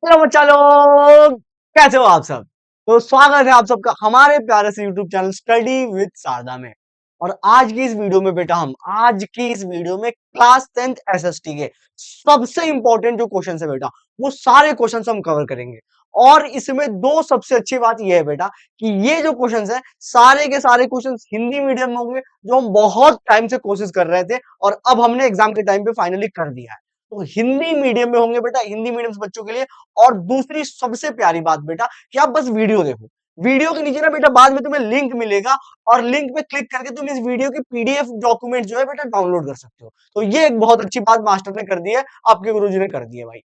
Hello बच्चा लोग, कैसे हो आप सब। तो स्वागत है आप सबका हमारे प्यारे से YouTube channel study with Sharda में। और आज की इस वीडियो में बेटा हम आज की इस वीडियो में क्लास 10th एसएसटी के सबसे इंपॉर्टेंट जो क्वेश्चन है बेटा, वो सारे क्वेश्चन हम कवर करेंगे। और इसमें दो सबसे अच्छी बात यह है बेटा कि ये जो क्वेश्चन है सारे के सारे क्वेश्चन हिंदी मीडियम में होंगे, जो हम बहुत टाइम से कोशिश कर रहे थे और अब हमने एग्जाम के टाइम पे फाइनली कर दिया है। तो हिंदी मीडियम में होंगे बेटा, हिंदी मीडियम बच्चों के लिए। और दूसरी सबसे प्यारी बात बेटा कि आप बस वीडियो देखो। वीडियो के नीचे ना बेटा बाद में तुम्हें लिंक मिलेगा और लिंक पे क्लिक करके तुम इस वीडियो की पीडीएफ डॉक्यूमेंट जो है बेटा डाउनलोड कर सकते हो। तो ये एक बहुत अच्छी बात मास्टर ने कर दी है, आपके गुरुजी ने कर दी है भाई।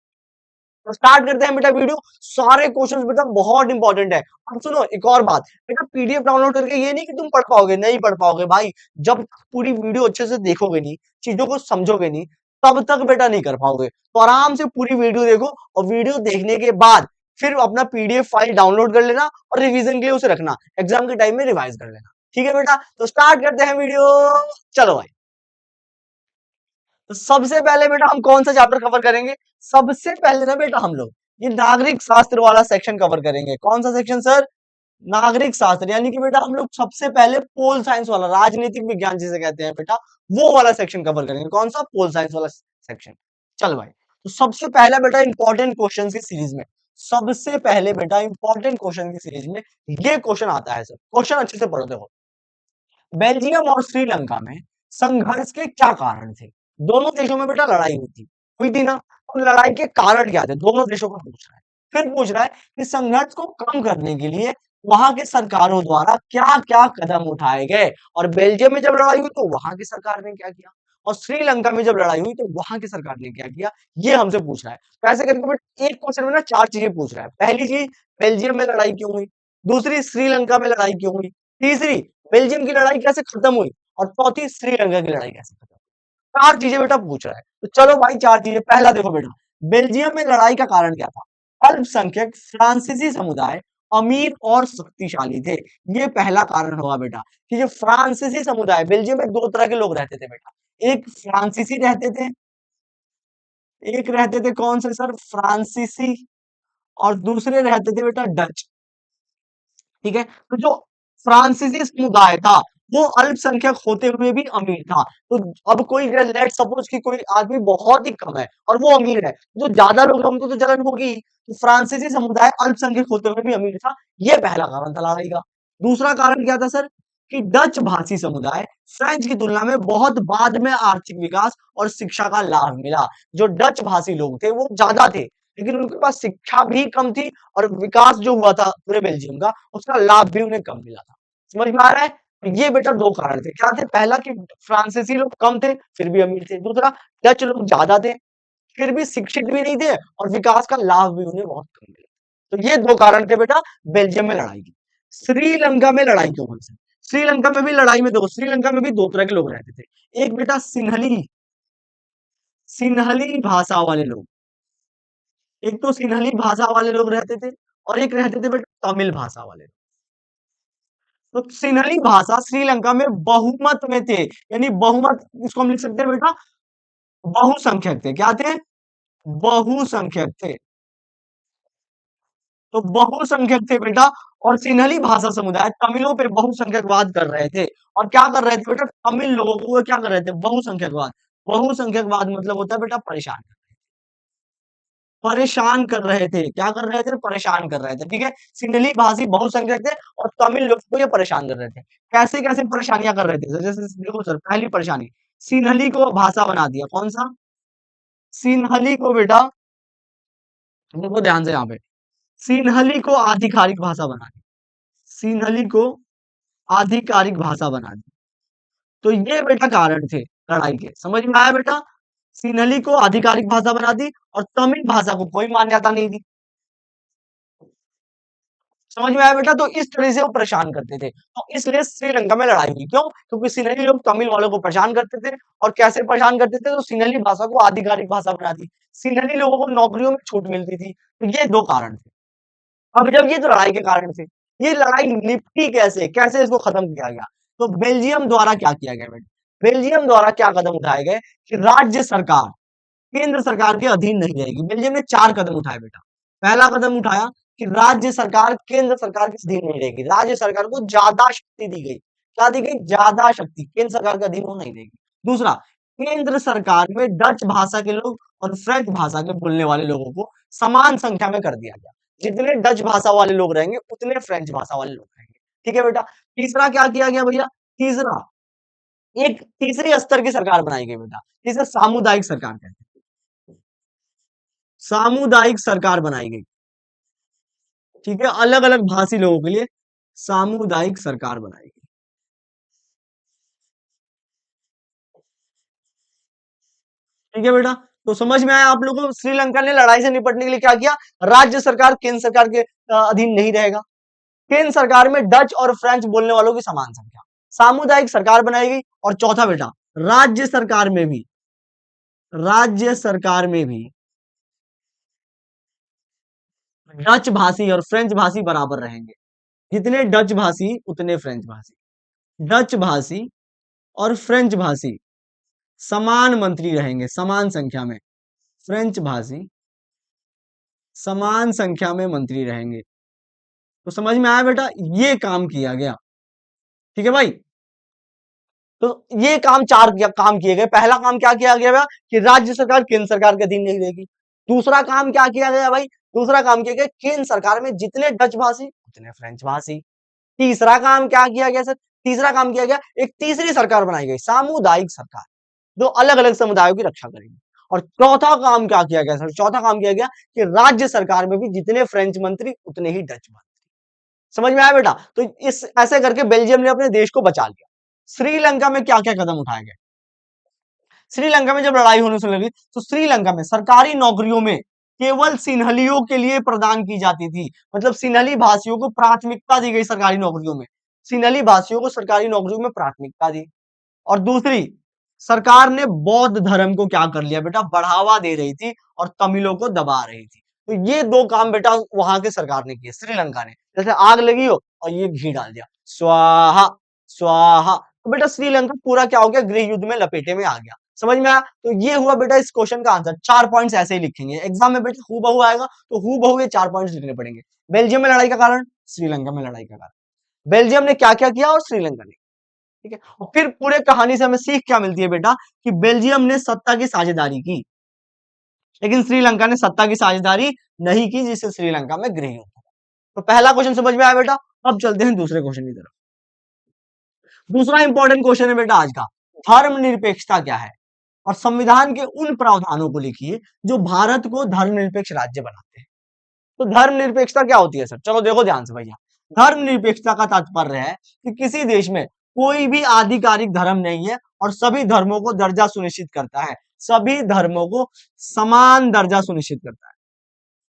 तो स्टार्ट करते हैं बेटा वीडियो। सारे क्वेश्चंस बेटा बहुत इंपॉर्टेंट है। अब सुनो एक और बात बेटा, पीडीएफ डाउनलोड करके ये नहीं कि तुम पढ़ पाओगे, नहीं पढ़ पाओगे भाई। जब पूरी वीडियो अच्छे से देखोगे नहीं, चीजों को समझोगे नहीं, तब तक बेटा नहीं कर पाओगे। तो आराम से पूरी वीडियो देखो और वीडियो देखने के बाद फिर अपना पीडीएफ फाइल डाउनलोड कर लेना और रिवीजन के लिए उसे रखना, एग्जाम के टाइम में रिवाइज कर लेना। ठीक है बेटा, तो स्टार्ट करते हैं वीडियो। चलो भाई, तो सबसे पहले बेटा हम कौन सा चैप्टर कवर करेंगे। सबसे पहले ना बेटा हम लोग ये नागरिक शास्त्र वाला सेक्शन कवर करेंगे। कौन सा सेक्शन सर? नागरिक शास्त्र, यानी कि बेटा हम लोग सबसे पहले पोल साइंस वाला, राजनीतिक विज्ञान जिसे कहते हैं बेटा, वो वाला सेक्शन कवर करेंगे। कौन सा? पोल साइंस वाला सेक्शन। चल भाई, तो सबसे पहला बेटा इंपॉर्टेंट क्वेश्चन की सीरीज में, सबसे पहले बेटा इंपॉर्टेंट क्वेश्चन की सीरीज में ये क्वेश्चन आता है। सर क्वेश्चन अच्छे से पढ़ते हो। बेल्जियम और श्रीलंका में संघर्ष के क्या कारण थे? दोनों देशों में बेटा लड़ाई हुई थी ना। तो लड़ाई के कारण क्या थे दोनों देशों को पूछ रहा है। फिर पूछ रहा है कि संघर्ष को कम करने के लिए वहां के सरकारों द्वारा क्या क्या कदम उठाए गए। और बेल्जियम में जब लड़ाई हुई तो वहां की सरकार ने क्या किया, और श्रीलंका में जब लड़ाई हुई तो वहां की सरकार ने क्या किया, ये हमसे पूछ रहा है। तो ऐसे करके बेटा एक क्वेश्चन में ना चार चीजें पूछ रहा है। पहली चीज, बेल्जियम में लड़ाई क्यों हुई। दूसरी, श्रीलंका में लड़ाई क्यों हुई। तीसरी, बेल्जियम की लड़ाई कैसे खत्म हुई। और चौथी, श्रीलंका की लड़ाई कैसे खत्म हुई। चार चीजें बेटा पूछ रहा है। तो चलो भाई चार चीजें। पहला देखो बेटा, बेल्जियम में लड़ाई का कारण क्या था। अल्पसंख्यक फ्रांसीसी समुदाय अमीर और शक्तिशाली थे। ये पहला कारण होगा बेटा कि जो फ्रांसीसी समुदाय, बेल्जियम में दो तरह के लोग रहते थे बेटा। एक फ्रांसीसी रहते थे, एक रहते थे कौन से सर? फ्रांसीसी। और दूसरे रहते थे बेटा डच। ठीक है, तो जो फ्रांसीसी समुदाय था वो अल्पसंख्यक होते हुए भी अमीर था। तो अब कोई लेट सपोज कि कोई आदमी बहुत ही कम है और वो अमीर है, जो ज्यादा लोग हैं उनको तो जलन होगी। तो फ्रांसीसी समुदाय अल्पसंख्यक होते हुए भी अमीर था, ये पहला कारण था लड़ाई का। दूसरा कारण क्या था सर? कि डच भाषी समुदाय फ्रेंच की तुलना में बहुत बाद में आर्थिक विकास और शिक्षा का लाभ मिला। जो डच भाषी लोग थे वो ज्यादा थे, लेकिन उनके पास शिक्षा भी कम थी और विकास जो हुआ था पूरे बेल्जियम का, उसका लाभ भी उन्हें कम मिला था। समझ में आ रहा है? तो ये बेटा दो कारण थे। क्या थे? पहला कि फ्रांसीसी लोग कम थे फिर भी अमीर थे। दूसरा, डच लोग ज्यादा थे फिर भी शिक्षित भी नहीं थे और विकास का लाभ भी उन्हें बहुत कम मिला। तो ये दो कारण थे बेटा बेल्जियम में लड़ाई की। श्रीलंका में लड़ाई क्यों हुई? श्रीलंका में भी लड़ाई में, देखो श्रीलंका में भी दो तरह के लोग रहते थे। एक बेटा सिन्हली, सिन्हली भाषा वाले लोग। एक तो सिन्हली भाषा वाले लोग रहते थे और एक रहते थे बेटा तमिल भाषा वाले। तो सिन्हली भाषा श्रीलंका में बहुमत में थे, यानी बहुमत इसको हम लिख सकते हैं बेटा बहुसंख्यक थे। क्या थे? बहुसंख्यक थे। तो बहुसंख्यक थे बेटा। और सिन्हली भाषा समुदाय तमिलों पे बहुसंख्यकवाद कर रहे थे। और क्या कर रहे थे बेटा? तमिल लोगों को वो क्या कर रहे थे? बहुसंख्यकवाद। बहुसंख्यकवाद मतलब होता है बेटा परेशान, परेशान कर रहे थे। क्या कर रहे थे? परेशान कर रहे थे। ठीक है, सिंहली भाषी बहुसंख्यक थे और तमिल लोग को ये परेशान कर रहे थे। कैसे कैसे परेशानियां कर रहे थे? जैसे देखो सर, पहली परेशानी, सिन्हली को भाषा बना दिया। कौन सा? सिन्हली को बेटा, देखो ध्यान से यहाँ पे, सिन्हली को आधिकारिक भाषा बना दी। सिन्हली को आधिकारिक भाषा बना दी। तो ये बेटा कारण थे लड़ाई के। समझ में आया बेटा? सिन्हली को आधिकारिक भाषा बना दी और तमिल भाषा को कोई मान्यता नहीं दी। समझ में आया बेटा? तो इस तरह से वो परेशान करते थे, तो इसलिए श्रीलंका में लड़ाई हुई। क्यों? क्योंकि सिन्हली लोग तमिल वालों को परेशान करते थे। और कैसे परेशान करते थे? तो सिन्हली भाषा को आधिकारिक भाषा बना दी। सिन्हली लोगों को नौकरियों में छूट मिलती थी। तो ये दो कारण थे। अब जब ये तो लड़ाई के कारण थे, ये लड़ाई निपटी कैसे, कैसे इसको खत्म किया गया? तो बेल्जियम द्वारा क्या किया गया बेटा? बेल्जियम द्वारा क्या कदम उठाए गए कि राज्य सरकार केंद्र सरकार के अधीन नहीं रहेगी। बेल्जियम ने चार कदम उठाए बेटा। पहला कदम उठाया कि राज्य सरकार केंद्र सरकार के अधीन नहीं रहेगी, राज्य सरकार को ज्यादा शक्ति दी गई। क्या दी गई? ज्यादा शक्ति, केंद्र सरकार के अधीन वो नहीं रहेगी। दूसरा, केंद्र सरकार में डच भाषा के लोग और फ्रेंच भाषा के बोलने वाले लोगों को समान संख्या में कर दिया गया। जितने डच भाषा वाले लोग रहेंगे उतने फ्रेंच भाषा वाले लोग रहेंगे। ठीक है बेटा। तीसरा क्या किया गया भैया? तीसरा, एक तीसरी स्तर की सरकार बनाई गई बेटा, जिसे सामुदायिक सरकार कहते हैं। सामुदायिक सरकार बनाई गई। ठीक है, अलग अलग भाषी लोगों के लिए सामुदायिक सरकार बनाई गई। ठीक है बेटा। तो समझ में आया आप लोगों को, श्रीलंका ने लड़ाई से निपटने के लिए क्या किया? राज्य सरकार केंद्र सरकार के अधीन नहीं रहेगा। केंद्र सरकार में डच और फ्रेंच बोलने वालों की समान संख्या, सामुदायिक सरकार बनाई गई। और चौथा बेटा, राज्य सरकार में भी, राज्य सरकार में भी डच भाषी और फ्रेंच भाषी बराबर रहेंगे। जितने डच भाषी उतने फ्रेंच भाषी, डच भाषी और फ्रेंच भाषी समान मंत्री रहेंगे, समान संख्या में। फ्रेंच भाषी समान संख्या में मंत्री रहेंगे। तो समझ में आया बेटा, ये काम किया गया। ठीक है भाई। तो ये काम काम किए गए। पहला काम क्या किया गया कि राज्य सरकार केंद्र सरकार के अधीन नहीं रहेगी। दूसरा काम क्या किया गया भाई? दूसरा काम किया गया, केंद्र सरकार में जितने डच भाषी उतने फ्रेंच भाषी। तीसरा काम क्या किया गया सर? तीसरा काम किया गया, एक तीसरी सरकार बनाई गई, सामुदायिक सरकार, जो अलग अलग समुदायों की रक्षा करेगी। और चौथा काम क्या किया गया सर? चौथा काम किया गया कि राज्य सरकार में भी जितने फ्रेंच मंत्री उतने ही डच मंत्री। समझ में आया बेटा? तो इस ऐसे करके बेल्जियम ने अपने देश को बचा लिया। श्रीलंका में क्या क्या कदम उठाए गए? श्रीलंका में जब लड़ाई होने से लगी तो श्रीलंका में सरकारी नौकरियों में केवल सिन्हलियों के लिए प्रदान की जाती थी। मतलब सिन्हली भाषियों को प्राथमिकता दी गई सरकारी नौकरियों में। सिन्हली भाषियों को सरकारी नौकरियों में प्राथमिकता दी। और दूसरी, सरकार ने बौद्ध धर्म को क्या कर लिया बेटा? बढ़ावा दे रही थी और तमिलों को दबा रही थी। तो ये दो काम बेटा वहां के सरकार ने किए, श्रीलंका ने। जैसे आग लगी हो और ये घी डाल दिया, स्वाहा स्वाहा, तो बेटा श्रीलंका पूरा क्या हो गया? गृह युद्ध में लपेटे में आ गया। समझ में आया? तो ये हुआ बेटा इस क्वेश्चन का आंसर। 4 पॉइंट्स ऐसे ही लिखेंगे एग्जाम में बेटा, हूबहू आएगा तो हूबहू ये 4 पॉइंट्स लिखने पड़ेंगे। बेल्जियम में लड़ाई का कारण, श्रीलंका में लड़ाई का कारण। बेल्जियम ने क्या क्या किया और श्रीलंका ने। ठीक है। और फिर पूरे कहानी से हमें सीख क्या मिलती है बेटा? कि बेल्जियम ने सत्ता की साझेदारी की, लेकिन श्रीलंका ने सत्ता की साझेदारी नहीं की, जिससे श्रीलंका में गृह युद्ध हुआ। तो पहला क्वेश्चन समझ में आया बेटा। अब चलते हैं दूसरे क्वेश्चन की तरफ। दूसरा इंपॉर्टेंट क्वेश्चन है बेटा आज का, धर्मनिरपेक्षता क्या है? और संविधान के उन प्रावधानों को लिखिए जो भारत को धर्मनिरपेक्ष राज्य बनाते हैं। तो धर्मनिरपेक्षता क्या होती है सर? चलो देखो ध्यान से भैया। धर्मनिरपेक्षता का तात्पर्य है कि किसी देश में कोई भी आधिकारिक धर्म नहीं है और सभी धर्मों को दर्जा सुनिश्चित करता है, सभी धर्मों को समान दर्जा सुनिश्चित करता है।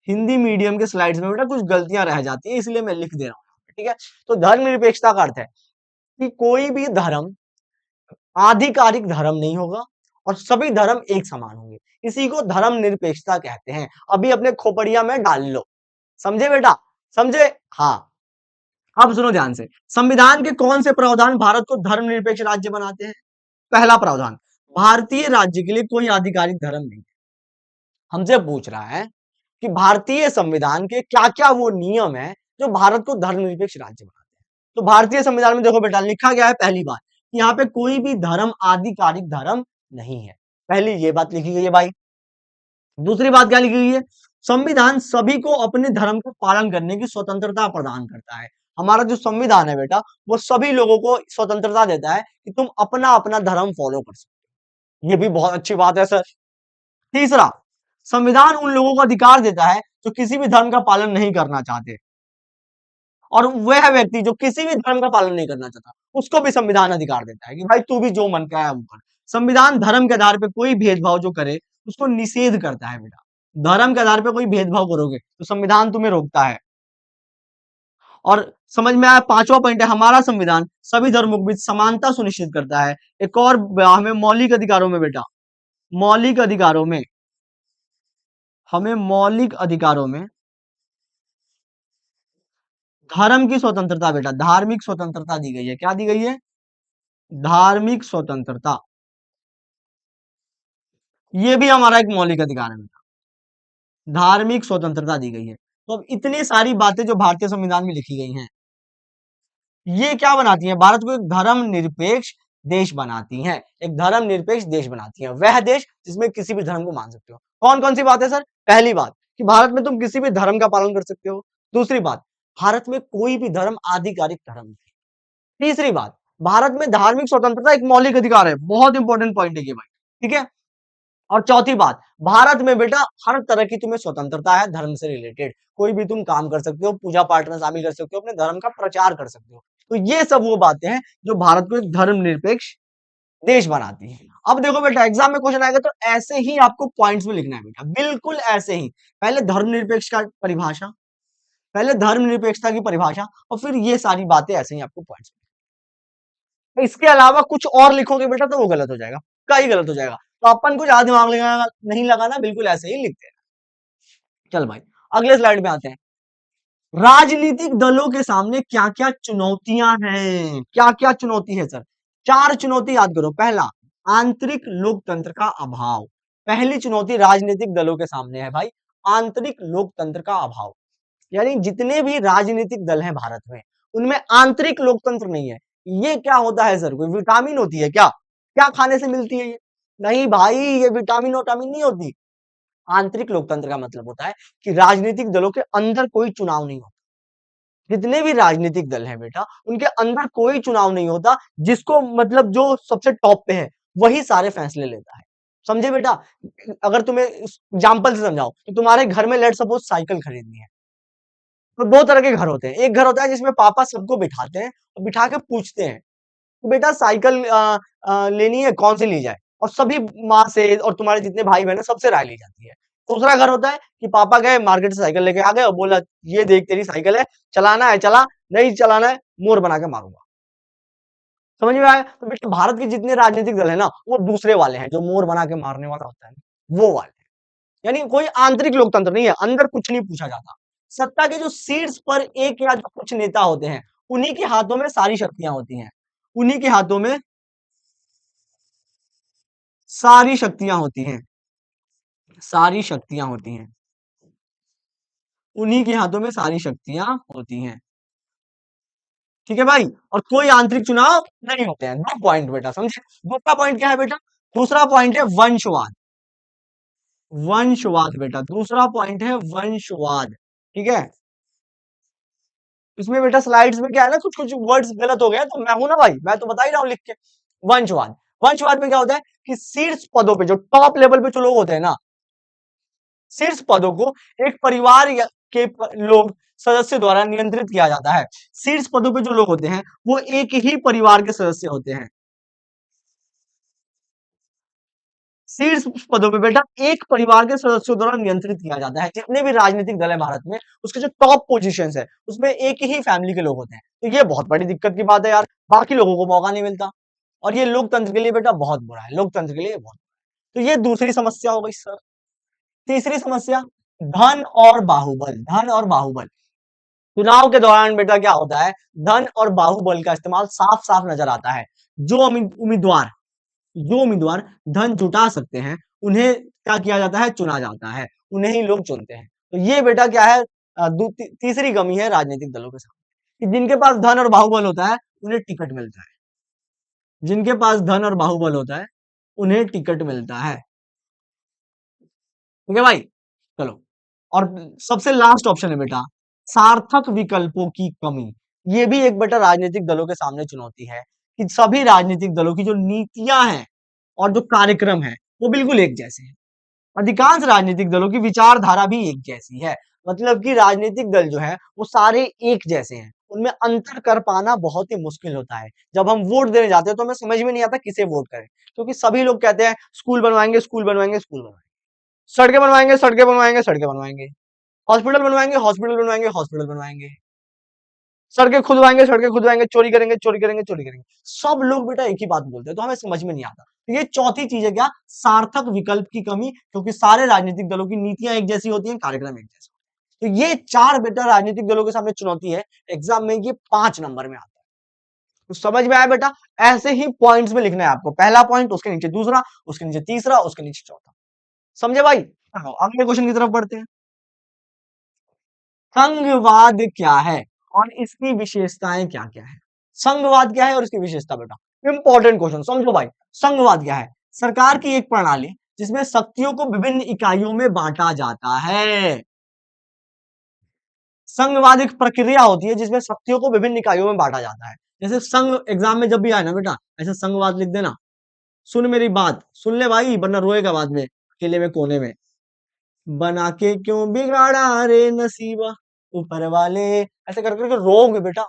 हिंदी मीडियम के स्लाइड्स में बेटा कुछ गलतियां रह जाती है, इसलिए मैं लिख दे रहा हूं। ठीक है। तो धर्मनिरपेक्षता का अर्थ है कि कोई भी धर्म आधिकारिक धर्म नहीं होगा और सभी धर्म एक समान होंगे। इसी को धर्म निरपेक्षता कहते हैं। अभी अपने खोपड़िया में डाल लो। समझे बेटा? समझे? हाँ। अब सुनो ध्यान से, संविधान के कौन से प्रावधान भारत को धर्मनिरपेक्ष राज्य बनाते हैं? पहला प्रावधान, भारतीय राज्य के लिए कोई आधिकारिक धर्म नहीं। हमसे पूछ रहा है कि भारतीय संविधान के क्या क्या वो नियम है जो भारत को धर्मनिरपेक्ष राज्य बनाते हैं। तो भारतीय संविधान में देखो बेटा लिखा गया है, पहली बात कि यहाँ पे कोई भी धर्म आधिकारिक धर्म नहीं है। पहली ये बात लिखी गई है भाई। दूसरी बात क्या लिखी गई है? संविधान सभी को अपने धर्म का पालन करने की स्वतंत्रता प्रदान करता है। हमारा जो संविधान है बेटा वो सभी लोगों को स्वतंत्रता देता है कि तुम अपना अपना धर्म फॉलो कर सकते हो। ये भी बहुत अच्छी बात है सर। तीसरा, संविधान उन लोगों को अधिकार देता है जो किसी भी धर्म का पालन नहीं करना चाहते, और वह व्यक्ति जो किसी भी धर्म का पालन नहीं करना चाहता उसको भी संविधान अधिकार देता है कि भाई तू भी जो मन का है वो कर। संविधान धर्म के आधार पर कोई भेदभाव जो करे उसको निषेध करता है बेटा। धर्म के आधार पर कोई भेदभाव करोगे तो संविधान तुम्हें रोकता है। और समझ में आया? पांचवा पॉइंट है, हमारा संविधान सभी धर्मों के बीच समानता सुनिश्चित करता है। एक और हमें मौलिक अधिकारों में बेटा, मौलिक अधिकारों में हमें मौलिक अधिकारों में धर्म की स्वतंत्रता बेटा, धार्मिक स्वतंत्रता दी गई है। क्या दी गई है? धार्मिक स्वतंत्रता। ये भी हमारा एक मौलिक अधिकार है बेटा। धार्मिक स्वतंत्रता दी गई है। तो अब इतनी सारी बातें जो भारतीय संविधान में लिखी गई हैं, ये क्या बनाती हैं? भारत को एक धर्मनिरपेक्ष देश बनाती हैं। एक धर्मनिरपेक्ष देश बनाती हैं। वह देश जिसमें किसी भी धर्म को मान सकते हो। कौन-कौन सी बात है सर? पहली बात कि भारत में तुम किसी भी धर्म का पालन कर सकते हो। दूसरी बात, भारत में कोई भी धर्म आधिकारिक धर्म नहीं है। तीसरी बात, भारत में धार्मिक स्वतंत्रता एक मौलिक अधिकार है। बहुत इंपॉर्टेंट पॉइंट है ये भाई, ठीक है? और चौथी बात, भारत में बेटा हर तरह की तुम्हें स्वतंत्रता है धर्म से रिलेटेड। कोई भी तुम काम कर सकते हो, पूजा पाठ में शामिल कर सकते हो, अपने धर्म का प्रचार कर सकते हो। तो ये सब वो बातें हैं जो भारत को एक धर्मनिरपेक्ष देश बनाती है। अब देखो बेटा, एग्जाम में क्वेश्चन आएगा तो ऐसे ही आपको पॉइंट्स में लिखना है बेटा, बिल्कुल ऐसे ही। पहले धर्मनिरपेक्ष का परिभाषा, पहले धर्मनिरपेक्षता की परिभाषा, और फिर ये सारी बातें ऐसे ही आपको पॉइंट्स में। इसके अलावा कुछ और लिखोगे बेटा तो वो गलत हो जाएगा, कई गलत हो जाएगा। तो अपन को ज्यादा दिमाग लगाना नहीं लगाना, बिल्कुल ऐसे ही लिखते हैं। चल भाई, अगले स्लाइड में आते हैं। राजनीतिक दलों के सामने क्या-क्या चुनौतियां हैं? क्या-क्या चुनौती है सर? चार चुनौती याद करो। पहला, आंतरिक लोकतंत्र का अभाव। पहली चुनौती राजनीतिक दलों के सामने है भाई, आंतरिक लोकतंत्र का अभाव। यानी जितने भी राजनीतिक दल हैं भारत में, उनमें आंतरिक लोकतंत्र नहीं है। ये क्या होता है सर? कोई विटामिन होती है क्या? क्या खाने से मिलती है ये? नहीं भाई, ये विटामिन विटामिन नहीं होती। आंतरिक लोकतंत्र का मतलब होता है कि राजनीतिक दलों के अंदर कोई चुनाव नहीं होता। जितने भी राजनीतिक दल हैं बेटा, उनके अंदर कोई चुनाव नहीं होता, जिसको मतलब जो सबसे टॉप पे है, वही सारे फैसले लेता है। समझे बेटा? अगर तुम्हें एग्जाम्पल से समझाओ, तो तुम्हारे घर में लेट सपोज साइकिल खरीदनी है, तो दो तरह के घर होते हैं। एक घर होता है जिसमें पापा सबको बिठाते हैं और बिठा के पूछते हैं तो बेटा साइकिल लेनी है, कौन सी ली जाए, और सभी माँ से और तुम्हारे जितने भाई बहन है सबसे राय ली जाती है। दूसरा घर होता है कि पापा गए मार्केट से साइकिल लेके आ गए और बोला ये देख तेरी साइकिल है, चलाना है चला, नहीं चलाना है मोर बना के मारूंगा। समझ में आया? तो बेटा भारत के जितने राजनीतिक दल है ना, वो दूसरे वाले हैं जो मोर बना के मारने वाला होता है, वो वाले। यानी कोई आंतरिक लोकतंत्र नहीं है, अंदर कुछ नहीं पूछा जाता। सत्ता के जो शीर्ष पर एक या जो कुछ नेता होते हैं, उन्हीं के हाथों में सारी शक्तियां होती हैं। उन्हीं के हाथों में सारी शक्तियां होती हैं, सारी शक्तियां होती हैं। उन्हीं के हाथों में सारी शक्तियां होती हैं। ठीक है भाई? और कोई आंतरिक चुनाव नहीं होते हैं। दो पॉइंट बेटा समझे। दूसरा पॉइंट क्या है बेटा? दूसरा पॉइंट है वंशवाद। वंशवाद बेटा दूसरा पॉइंट है वंशवाद। ठीक है? इसमें बेटा स्लाइड्स में क्या है ना, कुछ कुछ वर्ड्स गलत हो गए तो मैं हूं ना भाई, मैं तो बता ही रहा हूं लिख के। वंशवाद, वंशवाद में क्या होता है कि शीर्ष पदों पे जो टॉप लेवल पे जो लोग होते हैं ना, शीर्ष पदों को एक परिवार के लोग सदस्य द्वारा नियंत्रित किया जाता है। शीर्ष पदों पे जो लोग होते हैं वो एक ही परिवार के सदस्य होते हैं। शीर्ष पदों पे बेटा एक परिवार के सदस्यों द्वारा नियंत्रित किया जाता है। जितने भी राजनीतिक दल है भारत में, उसके जो टॉप पोजीशंस है उसमें एक ही फैमिली के लोग होते हैं। तो ये बहुत बड़ी दिक्कत की बात है यार, बाकी लोगों को मौका नहीं मिलता। और ये लोकतंत्र के लिए बेटा बहुत बुरा है, लोकतंत्र के लिए बहुत। तो ये दूसरी समस्या हो गई सर। तीसरी समस्या, धन और बाहुबल। धन और बाहुबल, चुनाव के दौरान बेटा क्या होता है, धन और बाहुबल का इस्तेमाल साफ साफ नजर आता है। जो उम्मीदवार जो उम्मीदवार धन जुटा सकते हैं, उन्हें क्या किया जाता है, चुना जाता है। उन्हें ही लोग चुनते हैं। तो ये बेटा क्या है, तीसरी कमी है राजनीतिक दलों के सामने कि जिनके पास धन और बाहुबल होता है उन्हें टिकट मिलता है। जिनके पास धन और बाहुबल होता है उन्हें टिकट मिलता है। ठीक है भाई? चलो, और सबसे लास्ट ऑप्शन है बेटा, सार्थक विकल्पों की कमी। ये भी एक बेटा राजनीतिक दलों के सामने चुनौती है कि सभी राजनीतिक दलों की जो नीतियां हैं और जो कार्यक्रम है वो बिल्कुल एक जैसे हैं। अधिकांश राजनीतिक दलों की विचारधारा भी एक जैसी है। मतलब कि राजनीतिक दल जो है वो सारे एक जैसे हैं, उनमें अंतर कर पाना बहुत ही मुश्किल होता है। जब हम वोट देने जाते हैं तो हमें समझ में नहीं आता किसे वोट करें, क्योंकि सभी लोग कहते हैं स्कूल बनवाएंगे स्कूल बनवाएंगे स्कूल बनवाएंगे, सड़कें बनवाएंगे सड़कें बनवाएंगे सड़कें बनवाएंगे, हॉस्पिटल बनवाएंगे हॉस्पिटल बनवाएंगे हॉस्पिटल बनवाएंगे, सड़कें खुदवाएंगे, चोरी करेंगे चोरी करेंगे चोरी करेंगे। सब लोग बेटा एक ही बात बोलते हैं तो हमें समझ में नहीं आता। तो ये चौथी चीज है क्या, सार्थक विकल्प की कमी, क्योंकि सारे राजनीतिक दलों की नीतियां एक जैसी होती हैं, कार्यक्रम एक जैसे। तो ये चार बेटा राजनीतिक दलों के सामने चुनौती है। एग्जाम में ये 5 नंबर में आता है। तो समझ में आया बेटा? ऐसे ही पॉइंट्स में लिखना है आपको, पहला पॉइंट उसके नीचे दूसरा, उसके नीचे तीसरा, उसके नीचे चौथा। समझे भाई? हाँ, अगले क्वेश्चन की तरफ बढ़ते हैं। संघवाद क्या है और इसकी विशेषताएं क्या क्या है? संघवाद क्या है और इसकी विशेषता बेटा, इंपॉर्टेंट क्वेश्चन, समझो भाई। संघवाद क्या है? सरकार की एक प्रणाली जिसमें शक्तियों को विभिन्न इकाइयों में बांटा जाता है। संघवाद एक प्रक्रिया होती है जिसमें शक्तियों को विभिन्न इकाइयों में बांटा जाता है। जैसे संघ एग्जाम में जब भी आए ना बेटा, ऐसे संघवाद लिख देना। सुन मेरी बात, सुन ले भाई, वरना रोएगा बाद में अकेले में कोने में। बना के क्यों बिगाड़ा रे नसीबा ऊपर वाले, ऐसे कर करके रोओगे बेटा।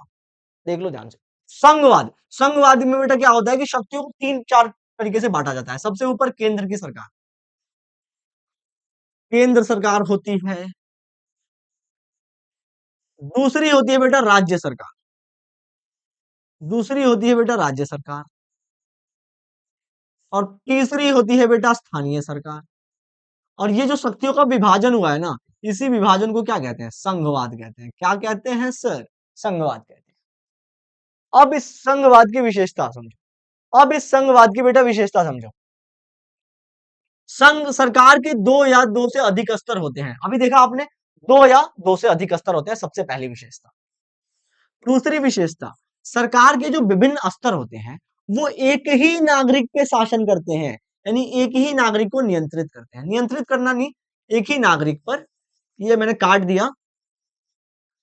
देख लो ध्यान से। संघवाद, संघवाद में बेटा क्या होता है कि शक्तियों को तीन चार तरीके से बांटा जाता है। सबसे ऊपर केंद्र की सरकार, केंद्र सरकार होती है। दूसरी होती है बेटा राज्य सरकार, दूसरी होती है बेटा राज्य सरकार। और तीसरी होती है बेटा स्थानीय सरकार। और ये जो शक्तियों का विभाजन हुआ है ना, इसी विभाजन को क्या कहते हैं? संघवाद कहते हैं। क्या कहते हैं सर? संघवाद कहते हैं। अब इस संघवाद की विशेषता समझो, अब इस संघवाद की बेटा विशेषता समझो। संघ सरकार के दो या दो से अधिक स्तर होते हैं। अभी देखा आपने, दो या दो से अधिक स्तर होते हैं, सबसे पहली विशेषता। दूसरी विशेषता, सरकार के जो विभिन्न स्तर होते हैं वो एक ही नागरिक पे शासन करते हैं, यानी एक ही नागरिक को नियंत्रित करते हैं। नियंत्रित करना नहीं, एक ही नागरिक पर, ये मैंने काट दिया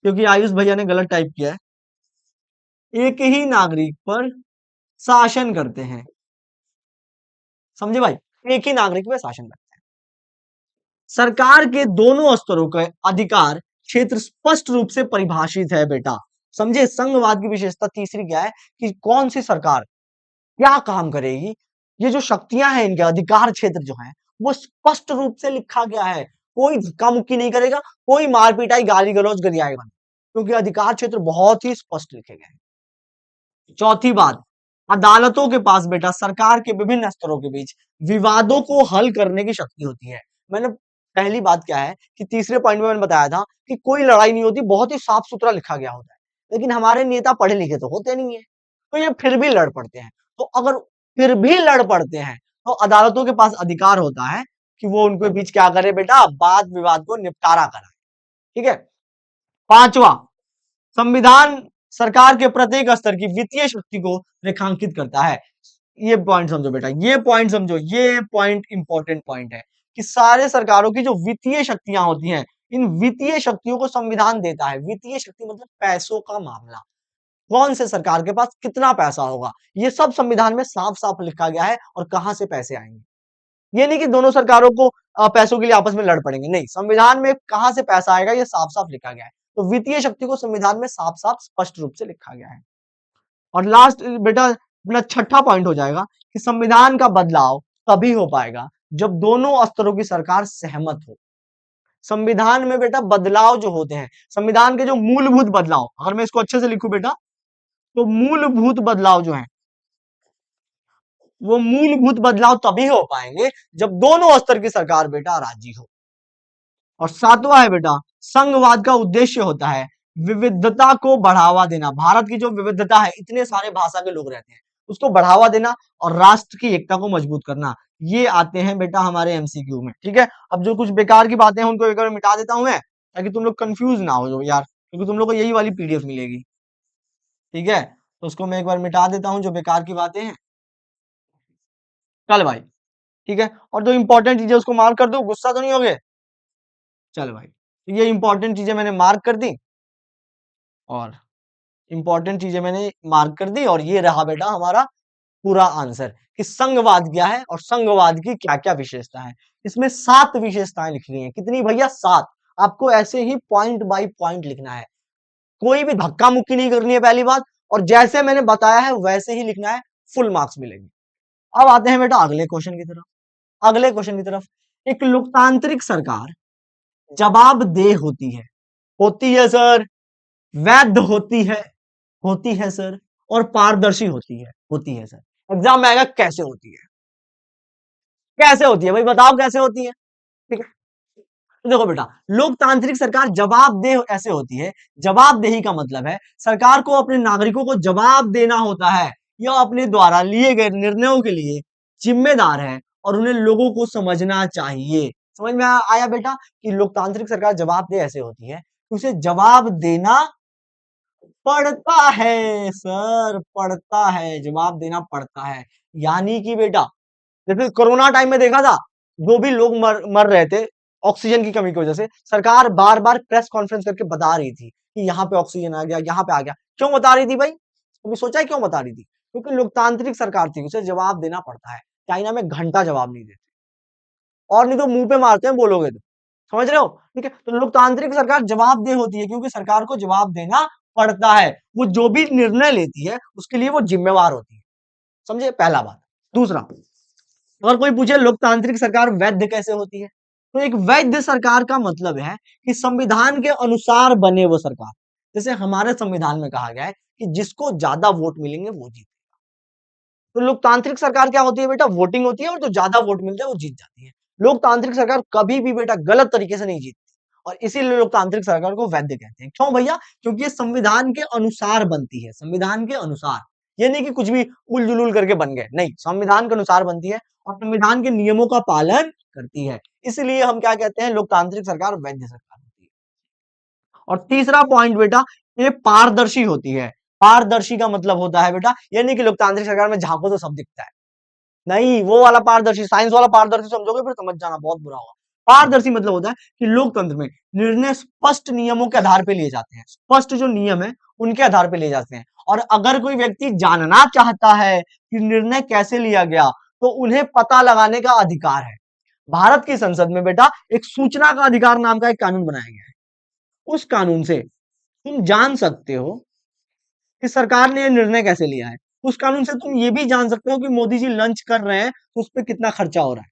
क्योंकि आयुष भैया ने गलत टाइप किया है। एक ही नागरिक पर शासन करते हैं, समझे भाई? एक ही नागरिक पे शासन करते हैं। सरकार के दोनों स्तरों का अधिकार क्षेत्र स्पष्ट रूप से परिभाषित है बेटा, समझे? संघवाद की विशेषता तीसरी क्या है कि कौन सी सरकार क्या काम करेगी, ये जो शक्तियां हैं, इनके अधिकार क्षेत्र जो है वो स्पष्ट रूप से लिखा गया है। कोई धक्का मुक्की नहीं करेगा, कोई मार पिटाई गाली गलौज गरियाएगा नहीं, क्योंकि अधिकार क्षेत्र बहुत ही स्पष्ट लिखे गए हैं। चौथी बात, अदालतों के पास बेटा सरकार के विभिन्न स्तरों के बीच विवादों को हल करने की शक्ति होती है। मैंने पहली बात क्या है कि तीसरे पॉइंट में मैंने बताया था कि कोई लड़ाई नहीं होती, बहुत ही साफ सुथरा लिखा गया होता है। लेकिन हमारे नेता पढ़े लिखे तो होते नहीं है, तो ये फिर भी लड़ पड़ते हैं। तो अगर फिर भी लड़ पड़ते हैं तो अदालतों के पास अधिकार होता है कि वो उनके बीच क्या करे बेटा, वाद विवाद को निपटारा कराए। ठीक है। पांचवा, संविधान सरकार के प्रत्येक स्तर की वित्तीय शक्ति को रेखांकित करता है। ये पॉइंट समझो बेटा, ये पॉइंट समझो, ये पॉइंट इंपॉर्टेंट पॉइंट है कि सारे सरकारों की जो वित्तीय शक्तियां होती हैं, इन वित्तीय शक्तियों को संविधान देता है। वित्तीय शक्ति मतलब पैसों का मामला, कौन से सरकार के पास कितना पैसा होगा, ये सब संविधान में साफ साफ लिखा गया है। और कहां से पैसे आएंगे, ये नहीं कि दोनों सरकारों को पैसों के लिए आपस में लड़ पड़ेंगे, नहीं, संविधान में कहां से पैसा आएगा ये साफ साफ लिखा गया है। तो वित्तीय शक्ति को संविधान में साफ साफ स्पष्ट रूप से लिखा गया है। और लास्ट बेटा अपना छठा पॉइंट हो जाएगा कि संविधान का बदलाव तभी हो पाएगा जब दोनों स्तरों की सरकार सहमत हो। संविधान में बेटा बदलाव जो होते हैं, संविधान के जो मूलभूत बदलाव, अगर मैं इसको अच्छे से लिखूं बेटा, तो मूलभूत बदलाव जो है वो मूलभूत बदलाव तभी हो पाएंगे जब दोनों स्तर की सरकार बेटा राजी हो। और सातवां है बेटा, संघवाद का उद्देश्य होता है विविधता को बढ़ावा देना। भारत की जो विविधता है, इतने सारे भाषा के लोग रहते हैं, उसको बढ़ावा देना और राष्ट्र की एकता को मजबूत करना। ये आते हैं बेटा हमारे एमसीक्यू में। ठीक है। अब जो कुछ बेकार की बातें हैं उनको एक बार मिटा देता हूं मैं, ताकि तुम लोग कंफ्यूज ना हो यार, क्योंकि तुम लोग को यही वाली पीडीएफ मिलेगी। ठीक है, तो उसको मैं एक बार मिटा देता हूं जो बेकार की बातें हैं। चल भाई, ठीक है। और जो इंपॉर्टेंट चीजें उसको मार्क कर दो, गुस्सा तो नहीं हो गए? चल भाई, ये इंपॉर्टेंट चीजें मैंने मार्क कर दी, और इंपॉर्टेंट चीजें मैंने मार्क कर दी, और ये रहा बेटा हमारा पूरा आंसर कि संघवाद क्या है और संघवाद की क्या क्या विशेषता है। इसमें 7 विशेषताएं लिखनी है। कितनी भैया? 7। आपको ऐसे ही पॉइंट बाय पॉइंट लिखना है, कोई भी धक्का मुक्की नहीं करनी है पहली बात, और जैसे मैंने बताया है वैसे ही लिखना है, फुल मार्क्स मिलेंगे। अब आते हैं बेटा अगले क्वेश्चन की तरफ। अगले क्वेश्चन की तरफ, एक लोकतांत्रिक सरकार जवाबदेह होती है सर, वैध होती है सर, और पारदर्शी होती है सर। एग्जाम में आएगा कैसे होती है, कैसे होती है भाई, बताओ कैसे होती है। ठीक है, तो देखो बेटा, लोकतांत्रिक सरकार जवाबदेह ऐसे होती है। जवाबदेही का मतलब है सरकार को अपने नागरिकों को जवाब देना होता है, यह अपने द्वारा लिए गए निर्णयों के लिए जिम्मेदार है और उन्हें लोगों को समझना चाहिए। समझ में आया बेटा कि लोकतांत्रिक सरकार जवाबदेह ऐसे होती है कि उसे जवाब देना पड़ता है सर, पड़ता है, जवाब देना पड़ता है। यानी कि बेटा जैसे कोरोना टाइम में देखा था, जो भी लोग मर रहे थे ऑक्सीजन की कमी की वजह से, सरकार बार बार प्रेस कॉन्फ्रेंस करके बता रही थी कि यहाँ पे ऑक्सीजन आ गया, यहाँ पे आ गया। क्यों बता रही थी भाई? कभी सोचा है क्यों बता रही थी? क्योंकि लोकतांत्रिक सरकार थी, उसे जवाब देना पड़ता है। चाइना में घंटा जवाब नहीं देते, और नहीं तो मुंह पे मारते हैं बोलोगे तो। समझ रहे हो? ठीक है, तो लोकतांत्रिक सरकार जवाबदेह होती है क्योंकि सरकार को जवाब देना पड़ता है। वो जो भी निर्णय लेती है उसके लिए वो जिम्मेवार होती है। समझे? पहला बात। दूसरा, अगर कोई पूछे लोकतांत्रिक सरकार वैध कैसे होती है, तो एक वैध सरकार का मतलब है कि संविधान के अनुसार बने वो सरकार। जैसे हमारे संविधान में कहा गया है कि जिसको ज्यादा वोट मिलेंगे वो जीते। तो लोकतांत्रिक सरकार क्या होती है बेटा? वोटिंग होती है और जो ज्यादा वोट मिलते हैं वो जीत जाती है। लोकतांत्रिक सरकार कभी भी बेटा गलत तरीके से नहीं जीतती, और इसीलिए लोकतांत्रिक सरकार को वैध कहते हैं। क्यों भैया? क्योंकि ये संविधान के अनुसार बनती है, संविधान के अनुसार। ये नहीं कि कुछ भी उलझुल करके बन गए, नहीं, संविधान के अनुसार बनती है और संविधान के नियमों का पालन करती है। इसलिए हम क्या कहते हैं? लोकतांत्रिक सरकार वैध सरकार होती है। और तीसरा पॉइंट बेटा, ये पारदर्शी होती है। पारदर्शी का मतलब होता है बेटा, ये नहीं कि लोकतांत्रिक सरकार में झांको तो सब दिखता है, नहीं, वो वाला पारदर्शी, साइंस वाला पारदर्शी समझोगे फिर समझ जाना बहुत बुरा होगा। पारदर्शी मतलब होता है कि लोकतंत्र में निर्णय स्पष्ट नियमों के आधार पर लिए जाते हैं, स्पष्ट जो नियम है उनके आधार पर लिए जाते हैं। और अगर कोई व्यक्ति जानना चाहता है कि निर्णय कैसे लिया गया, तो उन्हें पता लगाने का अधिकार है। भारत की संसद में बेटा एक सूचना का अधिकार नाम का एक कानून बनाया गया है। उस कानून से तुम जान सकते हो कि सरकार ने यह निर्णय कैसे लिया है। उस कानून से तुम ये भी जान सकते हो कि मोदी जी लंच कर रहे हैं तो उस पर कितना खर्चा हो रहा है।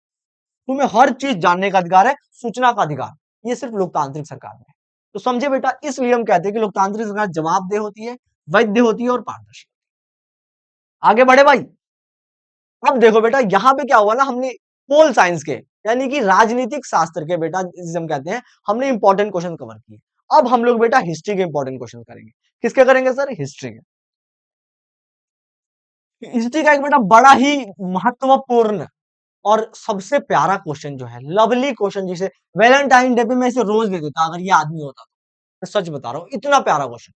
तुम्हें हर चीज जानने का अधिकार है, सूचना का अधिकार। ये सिर्फ लोकतांत्रिक सरकार में है। तो समझे बेटा, इसलिए हम कहते हैं कि लोकतांत्रिक सरकार जवाबदेह होती है, वैध होती है और पारदर्शी। आगे बढ़े भाई। अब देखो बेटा, यहां पे क्या हुआ ना, हमने पोल साइंस के यानी कि राजनीतिक शास्त्र के बेटा, जिसे हम कहते हैं, हमने इंपॉर्टेंट क्वेश्चन कवर किए। अब हम लोग बेटा हिस्ट्री के इंपॉर्टेंट क्वेश्चन करेंगे। किसके करेंगे सर? हिस्ट्री के। हिस्ट्री का एक बेटा बड़ा ही महत्वपूर्ण और सबसे प्यारा क्वेश्चन जो है, लवली क्वेश्चन, जिसे वैलेंटाइन डे पे मैं इसे रोज दे देता अगर ये आदमी होता तो। मैं सच बता रहा हूं, इतना प्यारा क्वेश्चन।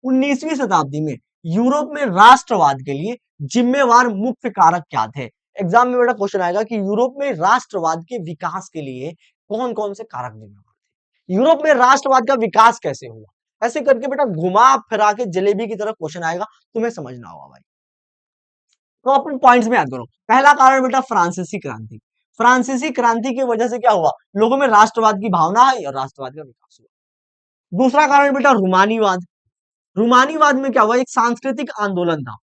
19वीं शताब्दी में यूरोप में राष्ट्रवाद के लिए जिम्मेवार मुख्य कारक क्या थे? एग्जाम में बेटा क्वेश्चन आएगा कि यूरोप में राष्ट्रवाद के विकास के लिए कौन कौन से कारक जिम्मेवार थे, यूरोप में राष्ट्रवाद का विकास कैसे हुआ। ऐसे करके बेटा घुमा फिरा के जलेबी की तरह क्वेश्चन आएगा, तुम्हें समझना होगा भाई। तो अपन पॉइंट्स में याद करो। पहला कारण बेटा फ्रांसीसी क्रांति। फ्रांसीसी क्रांति की वजह से क्या हुआ? लोगों में राष्ट्रवाद की भावना आई और राष्ट्रवाद का विकास हुआ। दूसरा कारण बेटा रूमानीवाद। रूमानीवाद में क्या हुआ? एक सांस्कृतिक आंदोलन था,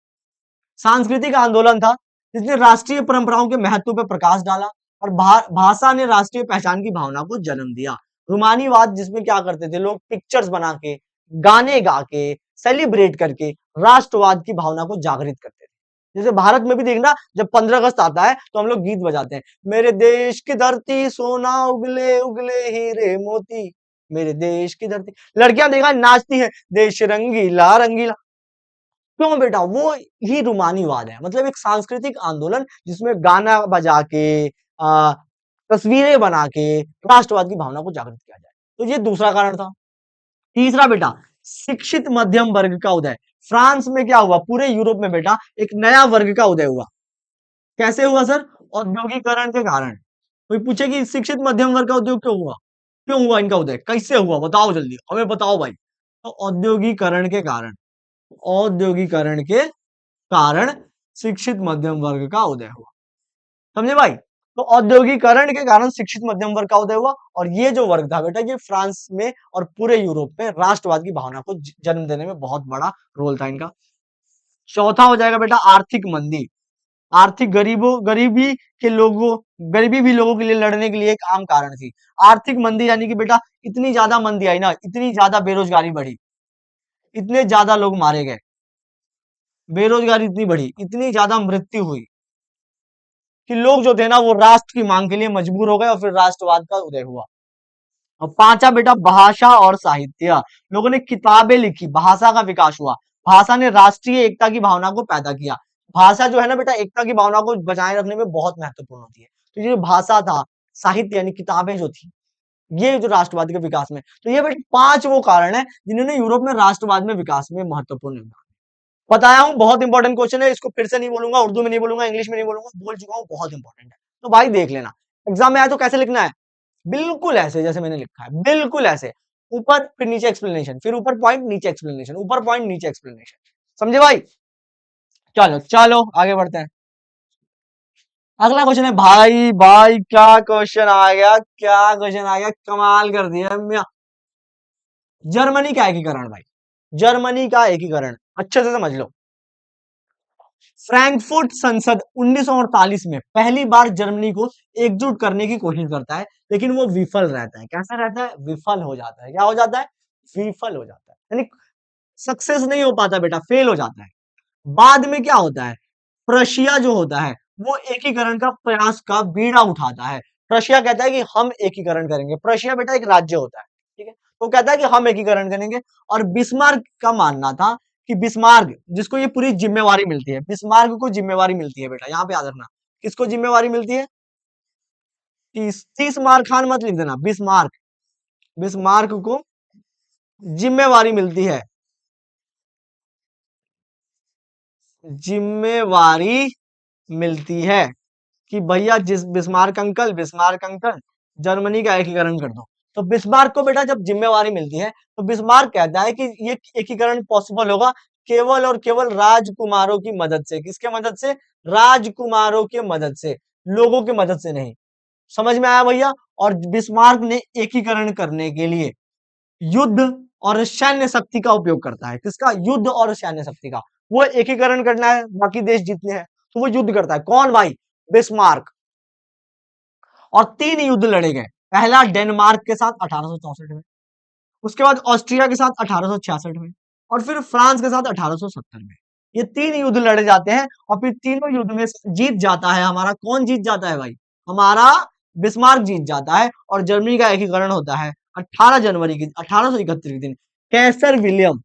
सांस्कृतिक आंदोलन था जिसने राष्ट्रीय परंपराओं के महत्व पर प्रकाश डाला और भाषा ने राष्ट्रीय पहचान की भावना को जन्म दिया। रूमानीवाद जिसमें क्या करते थे लोग? पिक्चर्स बना के, गाने गा के, सेलिब्रेट करके राष्ट्रवाद की भावना को जागृत करते थे। जैसे भारत में भी देखना, जब 15 अगस्त आता है तो हम लोग गीत बजाते हैं, मेरे देश की धरती सोना उगले उगले हीरे मोती, मेरे देश की धरती। लड़कियां देखा नाचती हैं, देश रंगीला रंगीला। क्यों बेटा? वो ही रूमानीवाद है, मतलब एक सांस्कृतिक आंदोलन जिसमें गाना बजा के, तस्वीरें बना के राष्ट्रवाद की भावना को जागृत किया जाए। तो ये दूसरा कारण था। तीसरा बेटा शिक्षित मध्यम वर्ग का उदय। फ्रांस में क्या हुआ? पूरे यूरोप में बेटा एक नया वर्ग का उदय हुआ। कैसे हुआ सर? औद्योगिकरण के कारण। कोई पूछे कि शिक्षित मध्यम वर्ग का उद्योग क्यों हुआ, क्यों हुआ इनका उदय, कैसे हुआ, बताओ जल्दी हमें बताओ भाई। तो औद्योगिकरण के कारण, औद्योगिकरण के कारण शिक्षित मध्यम वर्ग का उदय हुआ। समझे भाई? तो औद्योगिकरण के कारण शिक्षित मध्यम वर्ग का उदय हुआ, और ये जो वर्ग था बेटा, ये फ्रांस में और पूरे यूरोप में राष्ट्रवाद की भावना को जन्म देने में बहुत बड़ा रोल था इनका। चौथा हो जाएगा बेटा आर्थिक मंदी। आर्थिक गरीबी के लोगों, गरीबी भी लोगों के लिए लड़ने के लिए एक आम कारण थी। आर्थिक मंदी यानी कि बेटा इतनी ज्यादा मंदी आई ना, इतनी ज्यादा बेरोजगारी बढ़ी, इतने ज्यादा लोग मारे गए, बेरोजगारी इतनी बढ़ी, इतनी ज्यादा मृत्यु हुई कि लोग जो थे ना वो राष्ट्र की मांग के लिए मजबूर हो गए और फिर राष्ट्रवाद का उदय हुआ। और पांचवा बेटा भाषा और साहित्य। लोगों ने किताबें लिखी, भाषा का विकास हुआ। भाषा ने राष्ट्रीय एकता की भावना को पैदा किया। भाषा जो है ना बेटा एकता की भावना को बचाए रखने में बहुत महत्वपूर्ण होती है। तो ये भाषा था, साहित्य यानी किताबें जो थी, ये जो राष्ट्रवाद के विकास में, तो ये बेटा 5 वो कारण है जिन्होंने यूरोप में राष्ट्रवाद में विकास में महत्वपूर्ण योगदान। बताया हूं बहुत इंपॉर्टेंट क्वेश्चन है, इसको फिर से नहीं बोलूंगा, उर्दू में नहीं बोलूंगा, इंग्लिश में नहीं बोलूंगा, बोल चुका हूं, बहुत इंपॉर्टेंट है। तो भाई देख लेना, एग्जाम में आया तो कैसे लिखना है, बिल्कुल ऐसे जैसे मैंने लिखा है, बिल्कुल ऐसे, ऊपर फिर नीचे एक्सप्लेनेशन, फिर ऊपर पॉइंट नीचे एक्सप्लेनेशन, ऊपर पॉइंट नीचे एक्सप्लेनेशन, समझे भाई। चलो चलो आगे बढ़ते हैं। अगला क्वेश्चन है भाई, भाई क्या क्वेश्चन आ गया, क्या क्वेश्चन आ गया, कमाल कर दिया मियां। जर्मनी का एकीकरण भाई, जर्मनी का एकीकरण अच्छे से समझ लो। फ्रैंकफर्ट संसद 1948 में पहली बार जर्मनी को एकजुट करने की कोशिश करता है, लेकिन वो विफल रहता है। कैसा रहता है, विफल हो जाता है। क्या हो जाता है, विफल हो जाता है, यानी सक्सेस नहीं हो पाता बेटा, फेल हो जाता है। बाद में क्या होता है, प्रशिया जो होता है वो एकीकरण का प्रयास का बीड़ा उठाता है। प्रशिया कहता है कि हम एकीकरण करेंगे। प्रशिया बेटा एक राज्य होता है, ठीक है, तो कहता है कि हम एकीकरण करेंगे। और बिस्मार्क का मानना था कि बिस्मार्क, जिसको ये पूरी जिम्मेवारी मिलती है, बिस्मार्क को जिम्मेवारी मिलती है बेटा, यहां पे याद रखना, किसको जिम्मेवारी मिलती है, तीस मार्क खान मत लिख देना, बिस्मार्क, बिस्मार्क को जिम्मेवारी मिलती है, जिम्मेवारी मिलती है कि भैया जिस बिस्मार्क अंकल जर्मनी का एकीकरण कर दो। तो बिस्मार्क को बेटा जब जिम्मेवारी मिलती है तो बिस्मार्क कहता है कि ये एकीकरण पॉसिबल होगा केवल और केवल राजकुमारों की मदद से। किसके मदद से, राजकुमारों के मदद से, लोगों के मदद से नहीं। समझ में आया भैया। और बिस्मार्क ने एकीकरण करने के लिए युद्ध और सैन्य शक्ति का उपयोग करता है। किसका, युद्ध और सैन्य शक्ति का। वो एकीकरण करना है, बाकी देश जीतने हैं, तो वो युद्ध करता है। कौन भाई, बिस्मार्क। और 3 युद्ध लड़े गए। पहला डेनमार्क के साथ 1864 में, उसके बाद ऑस्ट्रिया के साथ 1866 में, और फिर फ्रांस के साथ 1870 में। ये 3 युद्ध लड़े जाते हैं और फिर तीनों युद्ध में जीत जाता है हमारा, कौन जीत जाता है भाई, हमारा बिस्मार्क जीत जाता है। और जर्मनी का एकीकरण होता है 18 जनवरी की 1871 के दिन। कैसर विलियम,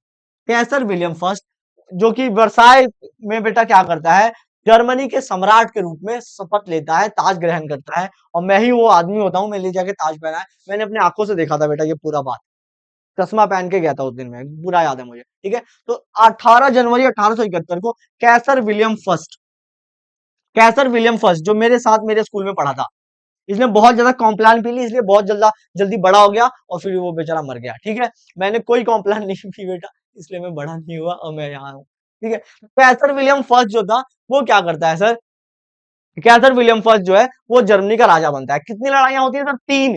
कैसर विलियम फर्स्ट, जो कि वर्साई में बेटा क्या करता है, जर्मनी के सम्राट के रूप में शपथ लेता है, ताज ग्रहण करता है। और मैं ही वो आदमी होता हूँ, मैं ले जाके ताज पहना है, मैंने अपने आंखों से देखा था बेटा ये पूरा बात, चश्मा पहन के गया था उस दिन में, पूरा याद है मुझे, ठीक है। तो 18 जनवरी 1871 को कैसर विलियम फर्स्ट, कैसर विलियम फर्स्ट जो मेरे साथ मेरे स्कूल में पढ़ा था, इसने बहुत ज्यादा कॉम्प्लान पी ली, इसलिए बहुत जल्दी बड़ा हो गया और फिर वो बेचारा मर गया, ठीक है। मैंने कोई कॉम्प्लान नहीं पी बेटा, इसलिए मैं बड़ा नहीं हुआ और मैं यहाँ हूँ, ठीक है। कैसर विलियम फर्स्ट जो था वो क्या करता है सर, कैसर विलियम फर्स्ट जो है वो जर्मनी का राजा बनता है। कितनी लड़ाइयां होती है सर, 3।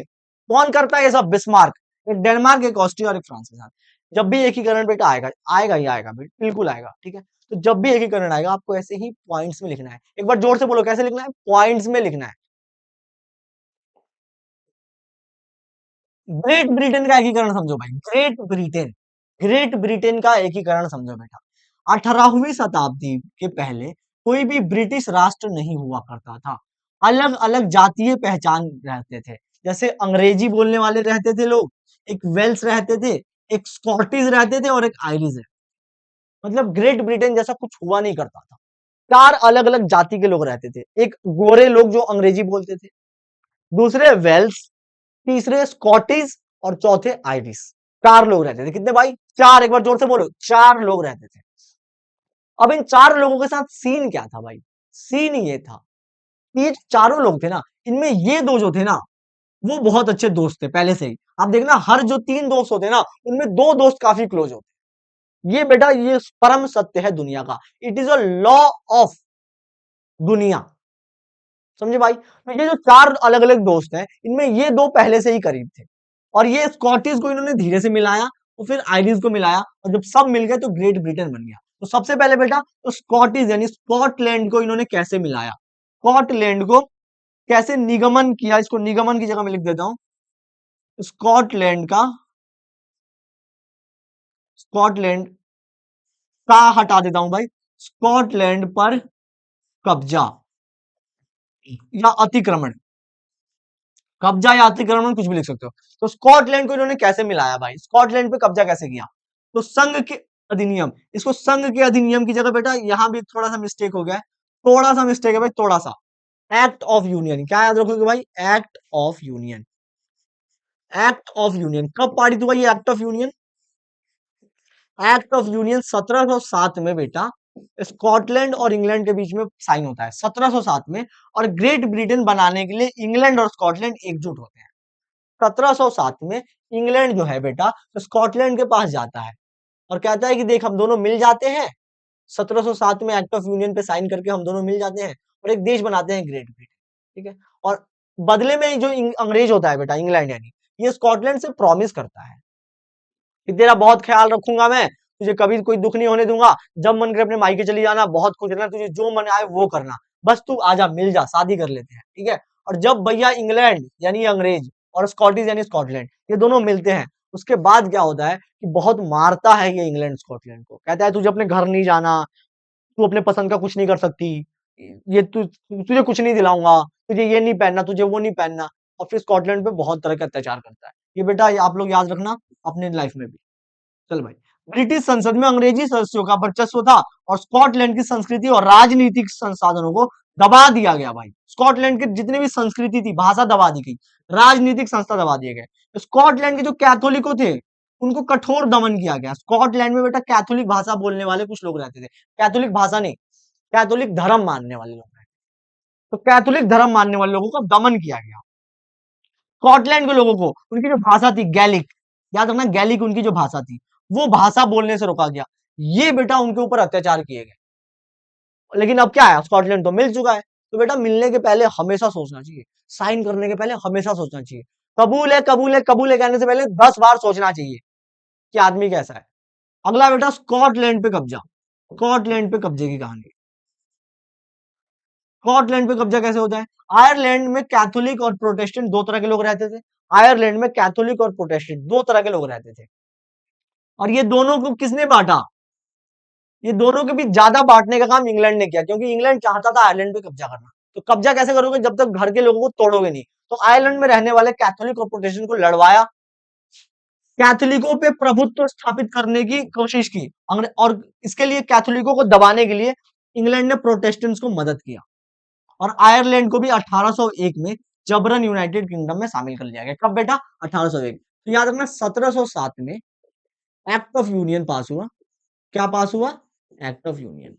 कौन करता है ये सब, बिस्मार्क, एक डेनमार्क, एक ऑस्ट्रिया और एक फ्रांस के साथ। जब भी एकीकरण बेटा आएगा, आएगा ही आएगा बेटा, बिल्कुल आएगा, ठीक है। तो जब भी एकीकरण आएगा आपको ऐसे ही पॉइंट्स में लिखना है। एक बार जोर से बोलो कैसे लिखना है, पॉइंट्स में लिखना है। ग्रेट ब्रिटेन का एकीकरण समझो भाई, ग्रेट ब्रिटेन, ग्रेट ब्रिटेन का एकीकरण समझो बेटा। 18वीं शताब्दी के पहले कोई भी ब्रिटिश राष्ट्र नहीं हुआ करता था। अलग अलग जातीय पहचान रहते थे, जैसे अंग्रेजी बोलने वाले रहते थे लोग, एक वेल्स रहते थे, एक स्कॉटिश रहते थे और एक आयरिश है। मतलब ग्रेट ब्रिटेन जैसा कुछ हुआ नहीं करता था। 4 अलग अलग जाति के लोग रहते थे, एक गोरे लोग जो अंग्रेजी बोलते थे, दूसरे वेल्स, तीसरे स्कॉटिश और चौथे आयरिश। 4 लोग रहते थे, कितने भाई, 4, एक बार जोर से बोलो, 4 लोग रहते थे। अब इन 4 लोगों के साथ सीन क्या था भाई, सीन ये था, ये चारों लोग थे ना, इनमें ये 2 जो थे ना वो बहुत अच्छे दोस्त थे पहले से ही। आप देखना हर जो 3 दोस्त होते ना उनमें 2 दोस्त काफी क्लोज होते। ये बेटा ये परम सत्य है दुनिया का, it is a law of दुनिया, समझे भाई। तो ये जो 4 अलग अलग दोस्त हैं इनमें ये 2 पहले से ही करीब थे, और ये स्कॉटिश को इन्होंने धीरे से मिलाया और फिर आयरिश को मिलाया, और जब सब मिल गए तो ग्रेट ब्रिटेन बन गया। तो सबसे पहले बेटा तो स्कॉटिश यानी स्कॉटलैंड को इन्होंने कैसे मिलाया, स्कॉटलैंड को कैसे निगमन किया, इसको निगमन की जगह में लिख देता हूं, स्कॉटलैंड का, स्कॉटलैंड का हटा देता हूं भाई, स्कॉटलैंड पर कब्जा या अतिक्रमण, कब्जा या अतिक्रमण कुछ भी लिख सकते हो। तो स्कॉटलैंड को इन्होंने कैसे मिलाया भाई, स्कॉटलैंड पे कब्जा कैसे किया, तो संघ के अधिनियम, इसको संघ के अधिनियम की जगह बेटा यहां भी थोड़ा सा मिस्टेक हो गया है, थोड़ा सा मिस्टेक है भाई, थोड़ा सा, एक्ट ऑफ यूनियन, क्या याद रखोगे भाई? Act of union. Act of union कब पारित हुआ ये act of union? Act of union 1707 में बेटा स्कॉटलैंड और इंग्लैंड के बीच में साइन होता है 1707 में। और ग्रेट ब्रिटेन बनाने के लिए इंग्लैंड और स्कॉटलैंड एकजुट होते हैं 1707 में। इंग्लैंड जो है बेटा तो स्कॉटलैंड के पास जाता है और कहता है कि देख हम दोनों मिल जाते हैं, 1707 में एक्ट ऑफ यूनियन पे साइन करके हम दोनों मिल जाते हैं और एक देश बनाते हैं ग्रेट ब्रिटेन, ठीक है। और बदले में जो अंग्रेज होता है बेटा, इंग्लैंड यानी, ये स्कॉटलैंड से प्रॉमिस करता है कि तेरा बहुत ख्याल रखूंगा मैं, तुझे कभी कोई दुख नहीं होने दूंगा, जब मन करे अपने मायके चली जाना, बहुत खुश रहना, तुझे जो मन आए वो करना, बस तू आजा मिल जा, शादी कर लेते हैं, ठीक है। और जब भैया इंग्लैंड यानी अंग्रेज और स्कॉटिश यानी स्कॉटलैंड ये दोनों मिलते हैं, उसके बाद क्या होता है कि बहुत मारता है ये इंग्लैंड स्कॉटलैंड को, कहता है तुझे अपने घर नहीं जाना, तू अपने पसंद का कुछ नहीं कर सकती, ये तुझे कुछ नहीं दिलाऊंगा, तुझे ये नहीं पहनना, तुझे वो नहीं पहनना। और फिर स्कॉटलैंड पे बहुत तरह के अत्याचार करता है ये बेटा, ये आप लोग याद रखना अपने लाइफ में भी। चल भाई, ब्रिटिश संसद में अंग्रेजी सदस्यों का वर्चस्व था और स्कॉटलैंड की संस्कृति और राजनीतिक संसाधनों को दबा दिया गया भाई। स्कॉटलैंड के जितने भी संस्कृति थी, भाषा दबा दी गई, राजनीतिक संस्था दबा दिए गए। स्कॉटलैंड के जो कैथोलिको थे उनको कठोर दमन किया गया। स्कॉटलैंड में बेटा कैथोलिक भाषा बोलने वाले कुछ लोग रहते थे, कैथोलिक भाषा नहीं, कैथोलिक धर्म मानने वाले लोग रहते, तो कैथोलिक धर्म मानने वाले लोगों का दमन किया गया। स्कॉटलैंड के लोगों को उनकी जो भाषा थी गैलिक, याद रखना गैलिक उनकी जो भाषा थी, वो भाषा बोलने से रोका गया। ये बेटा उनके ऊपर अत्याचार किए गए। लेकिन अब क्या है, स्कॉटलैंड तो मिल चुका है, तो बेटा मिलने के पहले हमेशा सोचना चाहिए, साइन करने के पहले हमेशा सोचना चाहिए, कबूल है कबूल है कबूल है कहने से पहले 10 बार सोचना चाहिए कि आदमी कैसा है। अगला बेटा स्कॉटलैंड पे कब्जा, स्कॉटलैंड पे कब्जे की कहानी। स्कॉटलैंड पे कब्जा कैसे होता है? आयरलैंड में कैथोलिक और प्रोटेस्टेंट दो तरह के लोग रहते थे। आयरलैंड में कैथोलिक और प्रोटेस्टेंट दो तरह के लोग रहते थे और ये दोनों को किसने बांटा? ये दोनों के बीच ज्यादा बांटने का काम इंग्लैंड ने किया, क्योंकि इंग्लैंड चाहता था आयरलैंड पे कब्जा करना। तो कब्जा कैसे करोगे जब तक घर के लोगों को तोड़ोगे नहीं। तो आयरलैंड में रहने वाले कैथोलिक और प्रोटेस्टेंट को लड़वाया, कैथोलिकों पे प्रभुत्व स्थापित करने की कोशिश की, और इसके लिए कैथोलिकों को दबाने के लिए इंग्लैंड ने प्रोटेस्टेंट्स को मदद किया और आयरलैंड को भी 1801 में जबरन यूनाइटेड किंगडम में शामिल कर लिया गया। कब बेटा? 1801। तो याद रखना 1707 में एक्ट ऑफ यूनियन पास हुआ। क्या पास हुआ? Act of union.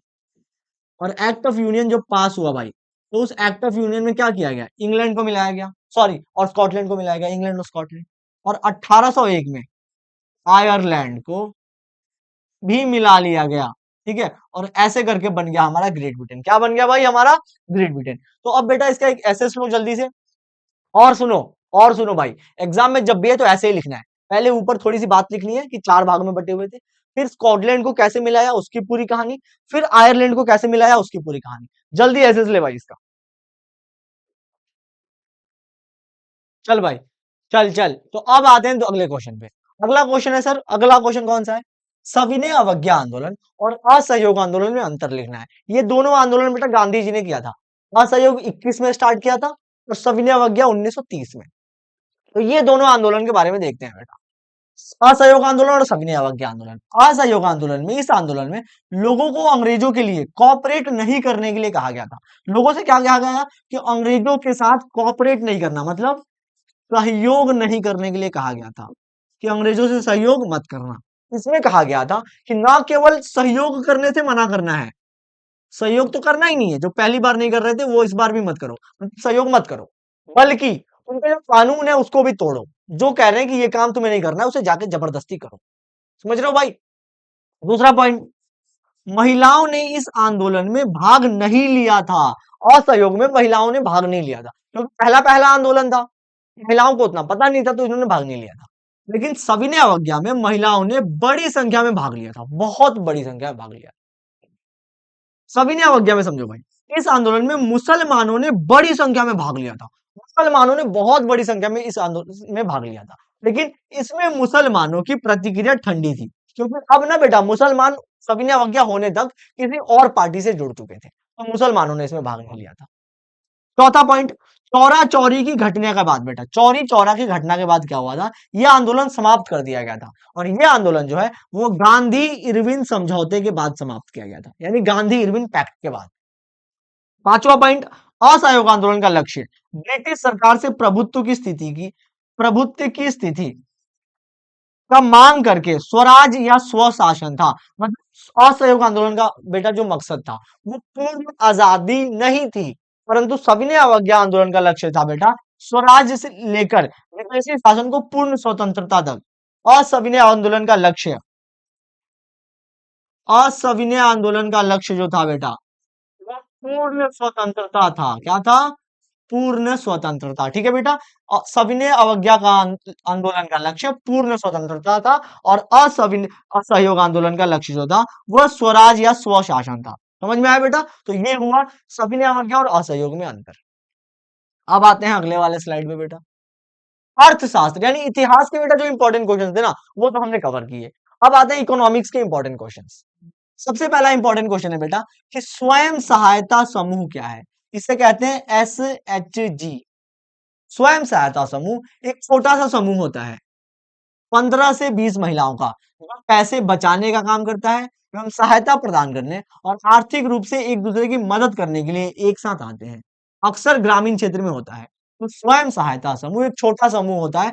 और एक्ट ऑफ यूनियन जो पास हुआ भाई, तो उस एक्ट ऑफ यूनियन में क्या किया गया? इंग्लैंड को मिलाया गया, सॉरी, और स्कॉटलैंड को मिलाया गया, इंग्लैंड और स्कॉटलैंड। और 1801 में आयरलैंड को भी मिला लिया गया, ठीक है। और ऐसे करके बन गया हमारा ग्रेट ब्रिटेन। क्या बन गया भाई? हमारा ग्रेट ब्रिटेन। तो अब बेटा इसका एक एसेस लो जल्दी से, और सुनो, और सुनो भाई, एग्जाम में जब भी है तो ऐसे ही लिखना है। पहले ऊपर थोड़ी सी बात लिखनी है कि 4 भाग में बटे हुए थे, फिर स्कॉटलैंड को कैसे मिलाया उसकी पूरी कहानी, फिर आयरलैंड को कैसे मिलाया उसकी पूरी कहानी। जल्दी एसेस ले भाई इसका। चल भाई, चल चल, तो अब आते हैं तो अगले क्वेश्चन पे। अगला क्वेश्चन है सर, अगला क्वेश्चन कौन सा है? सविनय अवज्ञा आंदोलन और असहयोग आंदोलन में अंतर लिखना है। ये दोनों आंदोलन बेटा गांधी जी ने किया था। असहयोग 21 में स्टार्ट किया था और सविनय अवज्ञा 1930 में। तो ये दोनों आंदोलन के बारे में देखते हैं बेटा, असहयोग आंदोलन और सविनय अवज्ञा आंदोलन। असहयोग आंदोलन में, इस आंदोलन में लोगों को अंग्रेजों के लिए कॉपरेट नहीं करने के लिए कहा गया था। लोगों से क्या कहा गया कि अंग्रेजों के साथ कॉपरेट नहीं करना, मतलब सहयोग नहीं करने के लिए कहा गया था, कि अंग्रेजों से सहयोग मत करना। इसमें कहा गया था कि ना केवल सहयोग करने से मना करना है, सहयोग तो करना ही नहीं है, जो पहली बार नहीं कर रहे थे वो इस बार भी मत करो, सहयोग मत करो, बल्कि उनका जो कानून है उसको भी तोड़ो। जो कह रहे हैं कि ये काम तुम्हें नहीं करना है उसे जाके जबरदस्ती करो। समझ रहे हो भाई? दूसरा पॉइंट, महिलाओं ने इस आंदोलन में भाग नहीं लिया था। असहयोग में महिलाओं ने भाग नहीं लिया था क्योंकि पहला पहला आंदोलन था, महिलाओं को उतना पता नहीं था, तो इन्होंने भाग नहीं लिया था। लेकिन सविनय अवज्ञा में महिलाओं ने बड़ी संख्या में भाग लिया था, बहुत बड़ी संख्या में भाग लिया। सविनय अवज्ञा में समझो भाई, इस आंदोलन में मुसलमानों ने बड़ी संख्या में भाग लिया था। मुसलमानों ने बहुत बड़ी संख्या में इस आंदोलन में भाग लिया था, लेकिन इसमें मुसलमानों की प्रतिक्रिया ठंडी थी, क्योंकि अब ना बेटा मुसलमान सविनय अवज्ञा होने तक किसी और पार्टी से जुड़ चुके थे, तो मुसलमानों ने इसमें भाग नहीं लिया था। चौथा पॉइंट, चौरा चौरी की घटना के बाद बेटा, चौरी चौरा की घटना के बाद क्या हुआ था? यह आंदोलन समाप्त कर दिया गया था और यह आंदोलन जो है वो गांधी इरविन समझौते के बाद समाप्त किया गया था, यानी गांधी इरविन पैक्ट के बाद। पांचवा पॉइंट, असहयोग आंदोलन का लक्ष्य ब्रिटिश सरकार से प्रभुत्व की स्थिति का मांग करके स्वराज या स्वशासन था। मतलब असहयोग आंदोलन का बेटा जो मकसद था वो पूर्ण आजादी नहीं थी, परंतु सविनय अवज्ञा आंदोलन का लक्ष्य था बेटा स्वराज से लेकर विदेशी शासन को पूर्ण स्वतंत्रता तक। असविनय आंदोलन का लक्ष्य असविनय आंदोलन का लक्ष्य जो था बेटा वो पूर्ण स्वतंत्रता था। क्या था? पूर्ण स्वतंत्रता। ठीक है बेटा। सविनय अवज्ञा का आंदोलन का लक्ष्य पूर्ण स्वतंत्रता था और असविनय असहयोग आंदोलन का लक्ष्य जो था वह स्वराज या स्वशासन था। समझ में आया बेटा? तो ये हुआ सविनय अवज्ञा और असहयोग में अंतर। अब आते हैं अगले वाले स्लाइड में बेटा, अर्थशास्त्र यानी इतिहास के बेटा जो इंपॉर्टेंट क्वेश्चन थे ना वो तो हमने कवर किए। अब आते हैं इकोनॉमिक्स के इंपॉर्टेंट क्वेश्चन। सबसे पहला इंपॉर्टेंट क्वेश्चन है बेटा कि स्वयं सहायता समूह क्या है? इसे कहते हैं SHG। स्वयं सहायता समूह एक छोटा सा समूह होता है 15 से 20 महिलाओं का जो पैसे बचाने का काम करता है एवं सहायता प्रदान करने और आर्थिक रूप से एक दूसरे की मदद करने के लिए एक साथ आते हैं। अक्सर ग्रामीण क्षेत्र में होता है। तो स्वयं सहायता समूह एक छोटा समूह होता है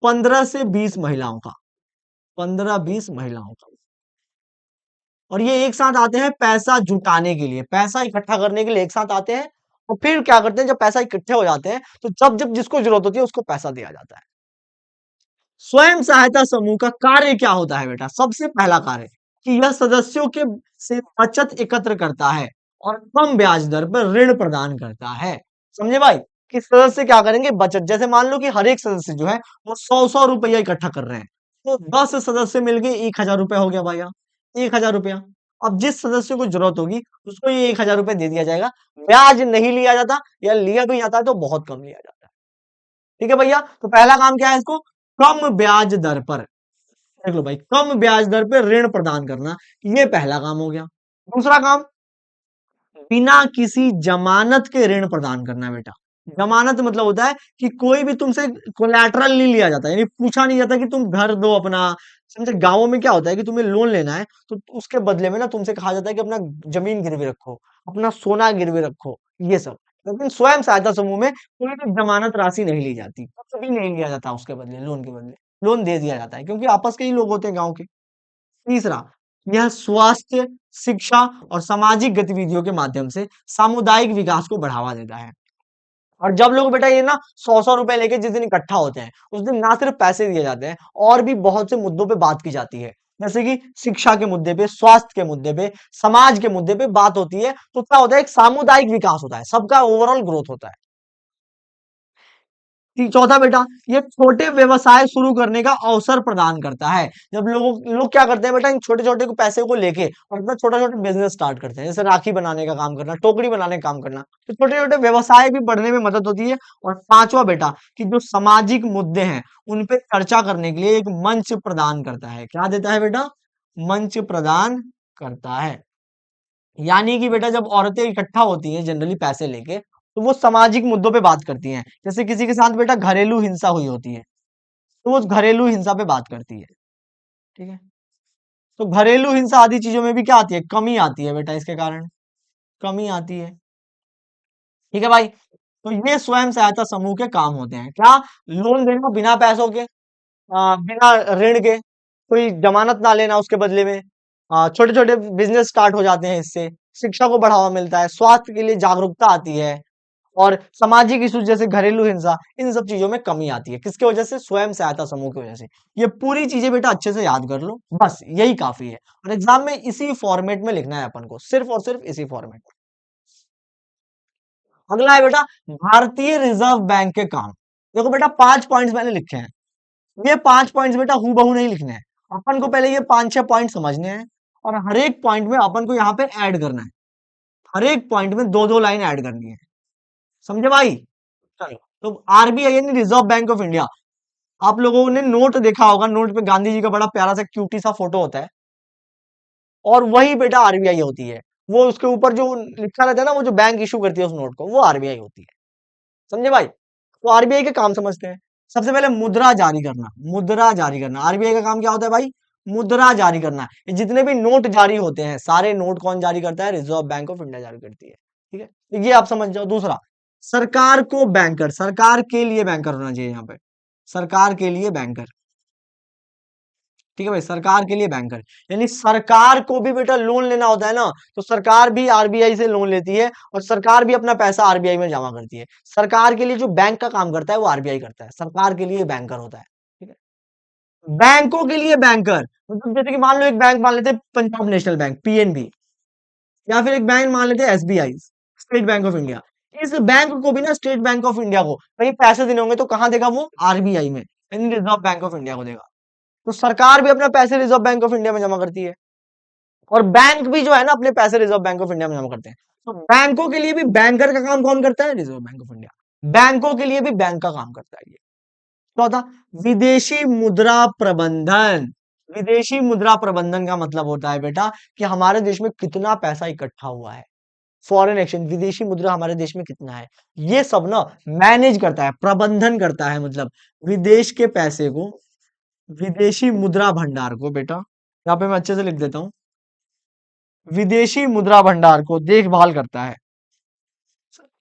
15 से 20 महिलाओं का, 15-20 महिलाओं का, और ये एक साथ आते हैं पैसा जुटाने के लिए, पैसा इकट्ठा करने के लिए एक साथ आते हैं। और फिर क्या करते हैं जब पैसा इकट्ठे हो जाते हैं तो जब जब जिसको जरूरत होती है उसको पैसा दिया जाता है। स्वयं सहायता समूह का कार्य क्या होता है बेटा? सबसे पहला कार्य कि यह सदस्यों के से बचत एकत्र करता है और कम ब्याज दर पर ऋण प्रदान करता है। समझे भाई? कि सदस्य क्या करेंगे? बचत। जैसे मान लो कि हर एक सदस्य जो है वो 100-100 रुपया इकट्ठा कर रहे हैं, तो 10 सदस्य मिलके 1000 रुपया हो गया भैया, 1000 रुपया। अब जिस सदस्य को जरूरत होगी उसको ये 1000 रुपया दे दिया जाएगा। ब्याज नहीं लिया जाता, या लिया भी जाता है तो बहुत कम लिया जाता है। ठीक है भैया? तो पहला काम क्या है इसको? कम ब्याज दर पर, देख लो भाई, कम ब्याज दर पे ऋण प्रदान करना, ये पहला काम हो गया। दूसरा काम, बिना किसी जमानत के ऋण प्रदान करना बेटा। जमानत मतलब होता है कि कोई भी तुमसे कोलैटरल नहीं लिया जाता, यानी पूछा नहीं जाता कि तुम घर दो अपना। समझे? गांवों में क्या होता है कि तुम्हें लोन लेना है तो उसके बदले में ना तुमसे कहा जाता है कि अपना जमीन गिरवी रखो, अपना सोना गिरवी रखो, ये सब। लेकिन स्वयं सहायता समूह में कोई भी जमानत राशि नहीं ली जाती, कुछ भी नहीं लिया जाता उसके बदले, लोन के बदले। लोन दे दिया जाता है क्योंकि आपस के ही लोग होते हैं गांव के। तीसरा, यह स्वास्थ्य, शिक्षा और सामाजिक गतिविधियों के माध्यम से सामुदायिक विकास को बढ़ावा देता है। और जब लोग बेटा ये ना 100-100 रुपए लेके जिस दिन इकट्ठा होते हैं उस दिन ना सिर्फ पैसे दिए जाते हैं और भी बहुत से मुद्दों पे बात की जाती है। जैसे कि शिक्षा के मुद्दे पे, स्वास्थ्य के मुद्दे पे, समाज के मुद्दे पे बात होती है। तो क्या होता है? एक सामुदायिक विकास होता है, सबका ओवरऑल ग्रोथ होता है। चौथा बेटा, ये छोटे व्यवसाय शुरू करने का अवसर प्रदान करता है। जब लोग क्या करते हैं बेटा, इन छोटे छोटे पैसे को लेके और अपना छोटा छोटा बिजनेस स्टार्ट करते हैं, जैसे राखी बनाने का काम करना, टोकरी बनाने का काम करना, तो छोटे छोटे व्यवसाय भी बढ़ने में मदद होती है। और पांचवा बेटा, कि जो सामाजिक मुद्दे हैं उन पे चर्चा करने के लिए एक मंच प्रदान करता है। क्या देता है बेटा? मंच प्रदान करता है। यानी कि बेटा जब औरतें इकट्ठा होती हैं जनरली पैसे लेके, तो वो सामाजिक मुद्दों पे बात करती हैं। जैसे किसी के साथ बेटा घरेलू हिंसा हुई होती है तो वो घरेलू हिंसा पे बात करती है। ठीक है? तो घरेलू हिंसा आदि चीजों में भी क्या आती है? कमी आती है बेटा, इसके कारण कमी आती है। ठीक है भाई? तो ये स्वयं सहायता समूह के काम होते हैं। क्या? लोन देना बिना पैसों के, बिना ऋण के, कोई जमानत ना लेना उसके बदले में। छोटे छोटे बिजनेस स्टार्ट हो जाते हैं इससे, शिक्षा को बढ़ावा मिलता है, स्वास्थ्य के लिए जागरूकता आती है, और सामाजिक इशू जैसे घरेलू हिंसा, इन सब चीजों में कमी आती है। किसके वजह से? स्वयं सहायता समूह की वजह से। ये पूरी चीजें बेटा अच्छे से याद कर लो, बस यही काफी है। और एग्जाम में इसी फॉर्मेट में लिखना है अपन को, सिर्फ और सिर्फ इसी फॉर्मेट। अगला है बेटा भारतीय रिजर्व बैंक के काम। देखो बेटा 5 पॉइंट्स मैंने लिखे हैं। ये 5 पॉइंट्स बेटा हूबहू नहीं लिखने हैं। अपन को पहले ये 5-6 पॉइंट समझने हैं और हर एक पॉइंट में अपन को यहाँ पे ऐड करना है। हर एक पॉइंट में 2-2 लाइन ऐड करनी है। समझे भाई? चलो, तो आरबीआई यानी रिजर्व बैंक ऑफ इंडिया, आप लोगों ने नोट देखा होगा, नोट पे गांधी जी का बड़ा प्यारा सा क्यूटी सा फोटो होता है, और वही बेटा आरबीआई होती है। वो उसके ऊपर जो लिखा रहता है ना, वो जो बैंक इशू करती है उस नोट को, वो आरबीआई होती है। समझे भाई? तो आरबीआई के काम समझते हैं। सबसे पहले मुद्रा जारी करना। मुद्रा जारी करना आरबीआई का काम क्या होता है भाई? मुद्रा जारी करना। ये जितने भी नोट जारी होते हैं सारे नोट कौन जारी करता है? रिजर्व बैंक ऑफ इंडिया जारी करती है। ठीक है? तो ये आप समझ जाओ। दूसरा, सरकार को बैंकर, सरकार के लिए बैंकर होना चाहिए यहाँ पे, सरकार के लिए बैंकर। ठीक है भाई, सरकार के लिए बैंकर, यानी सरकार को भी बेटा लोन लेना होता है ना, तो सरकार भी आरबीआई से लोन लेती है और सरकार भी अपना पैसा आरबीआई में जमा करती है। सरकार के लिए जो बैंक का काम करता है वो आरबीआई करता है, सरकार के लिए बैंकर होता है। ठीक है, बैंकों के लिए बैंकर मतलब जैसे कि मान लो एक बैंक मान लेते हैं पंजाब नेशनल बैंक पीएनबी, या फिर एक बैंक मान लेते हैं SBI, state bank of India. इस बैंक को भी ना, स्टेट बैंक ऑफ इंडिया को कहीं पैसे देने होंगे तो कहाँ देगा वो, आरबीआई में, यानी रिजर्व बैंक ऑफ इंडिया को देगा। तो सरकार भी अपने पैसे रिजर्व बैंक ऑफ इंडिया में जमा करती है और बैंक भी जो है ना अपने पैसे रिजर्व बैंक ऑफ इंडिया में जमा करते हैं। तो बैंकों के लिए भी बैंकर का काम कौन करता है, रिजर्व बैंक ऑफ इंडिया। बैंकों के लिए भी बैंक का काम करता है ये। चौथा, विदेशी मुद्रा प्रबंधन। विदेशी मुद्रा प्रबंधन का मतलब होता है बेटा कि हमारे देश में कितना पैसा इकट्ठा हुआ है, फॉरेन एक्सचेंज, विदेशी मुद्रा हमारे देश में कितना है, ये सब ना मैनेज करता है, प्रबंधन करता है, मतलब विदेश के पैसे को, विदेशी मुद्रा भंडार को बेटा, यहाँ पे मैं अच्छे से लिख देता हूं, विदेशी मुद्रा भंडार को देखभाल करता है।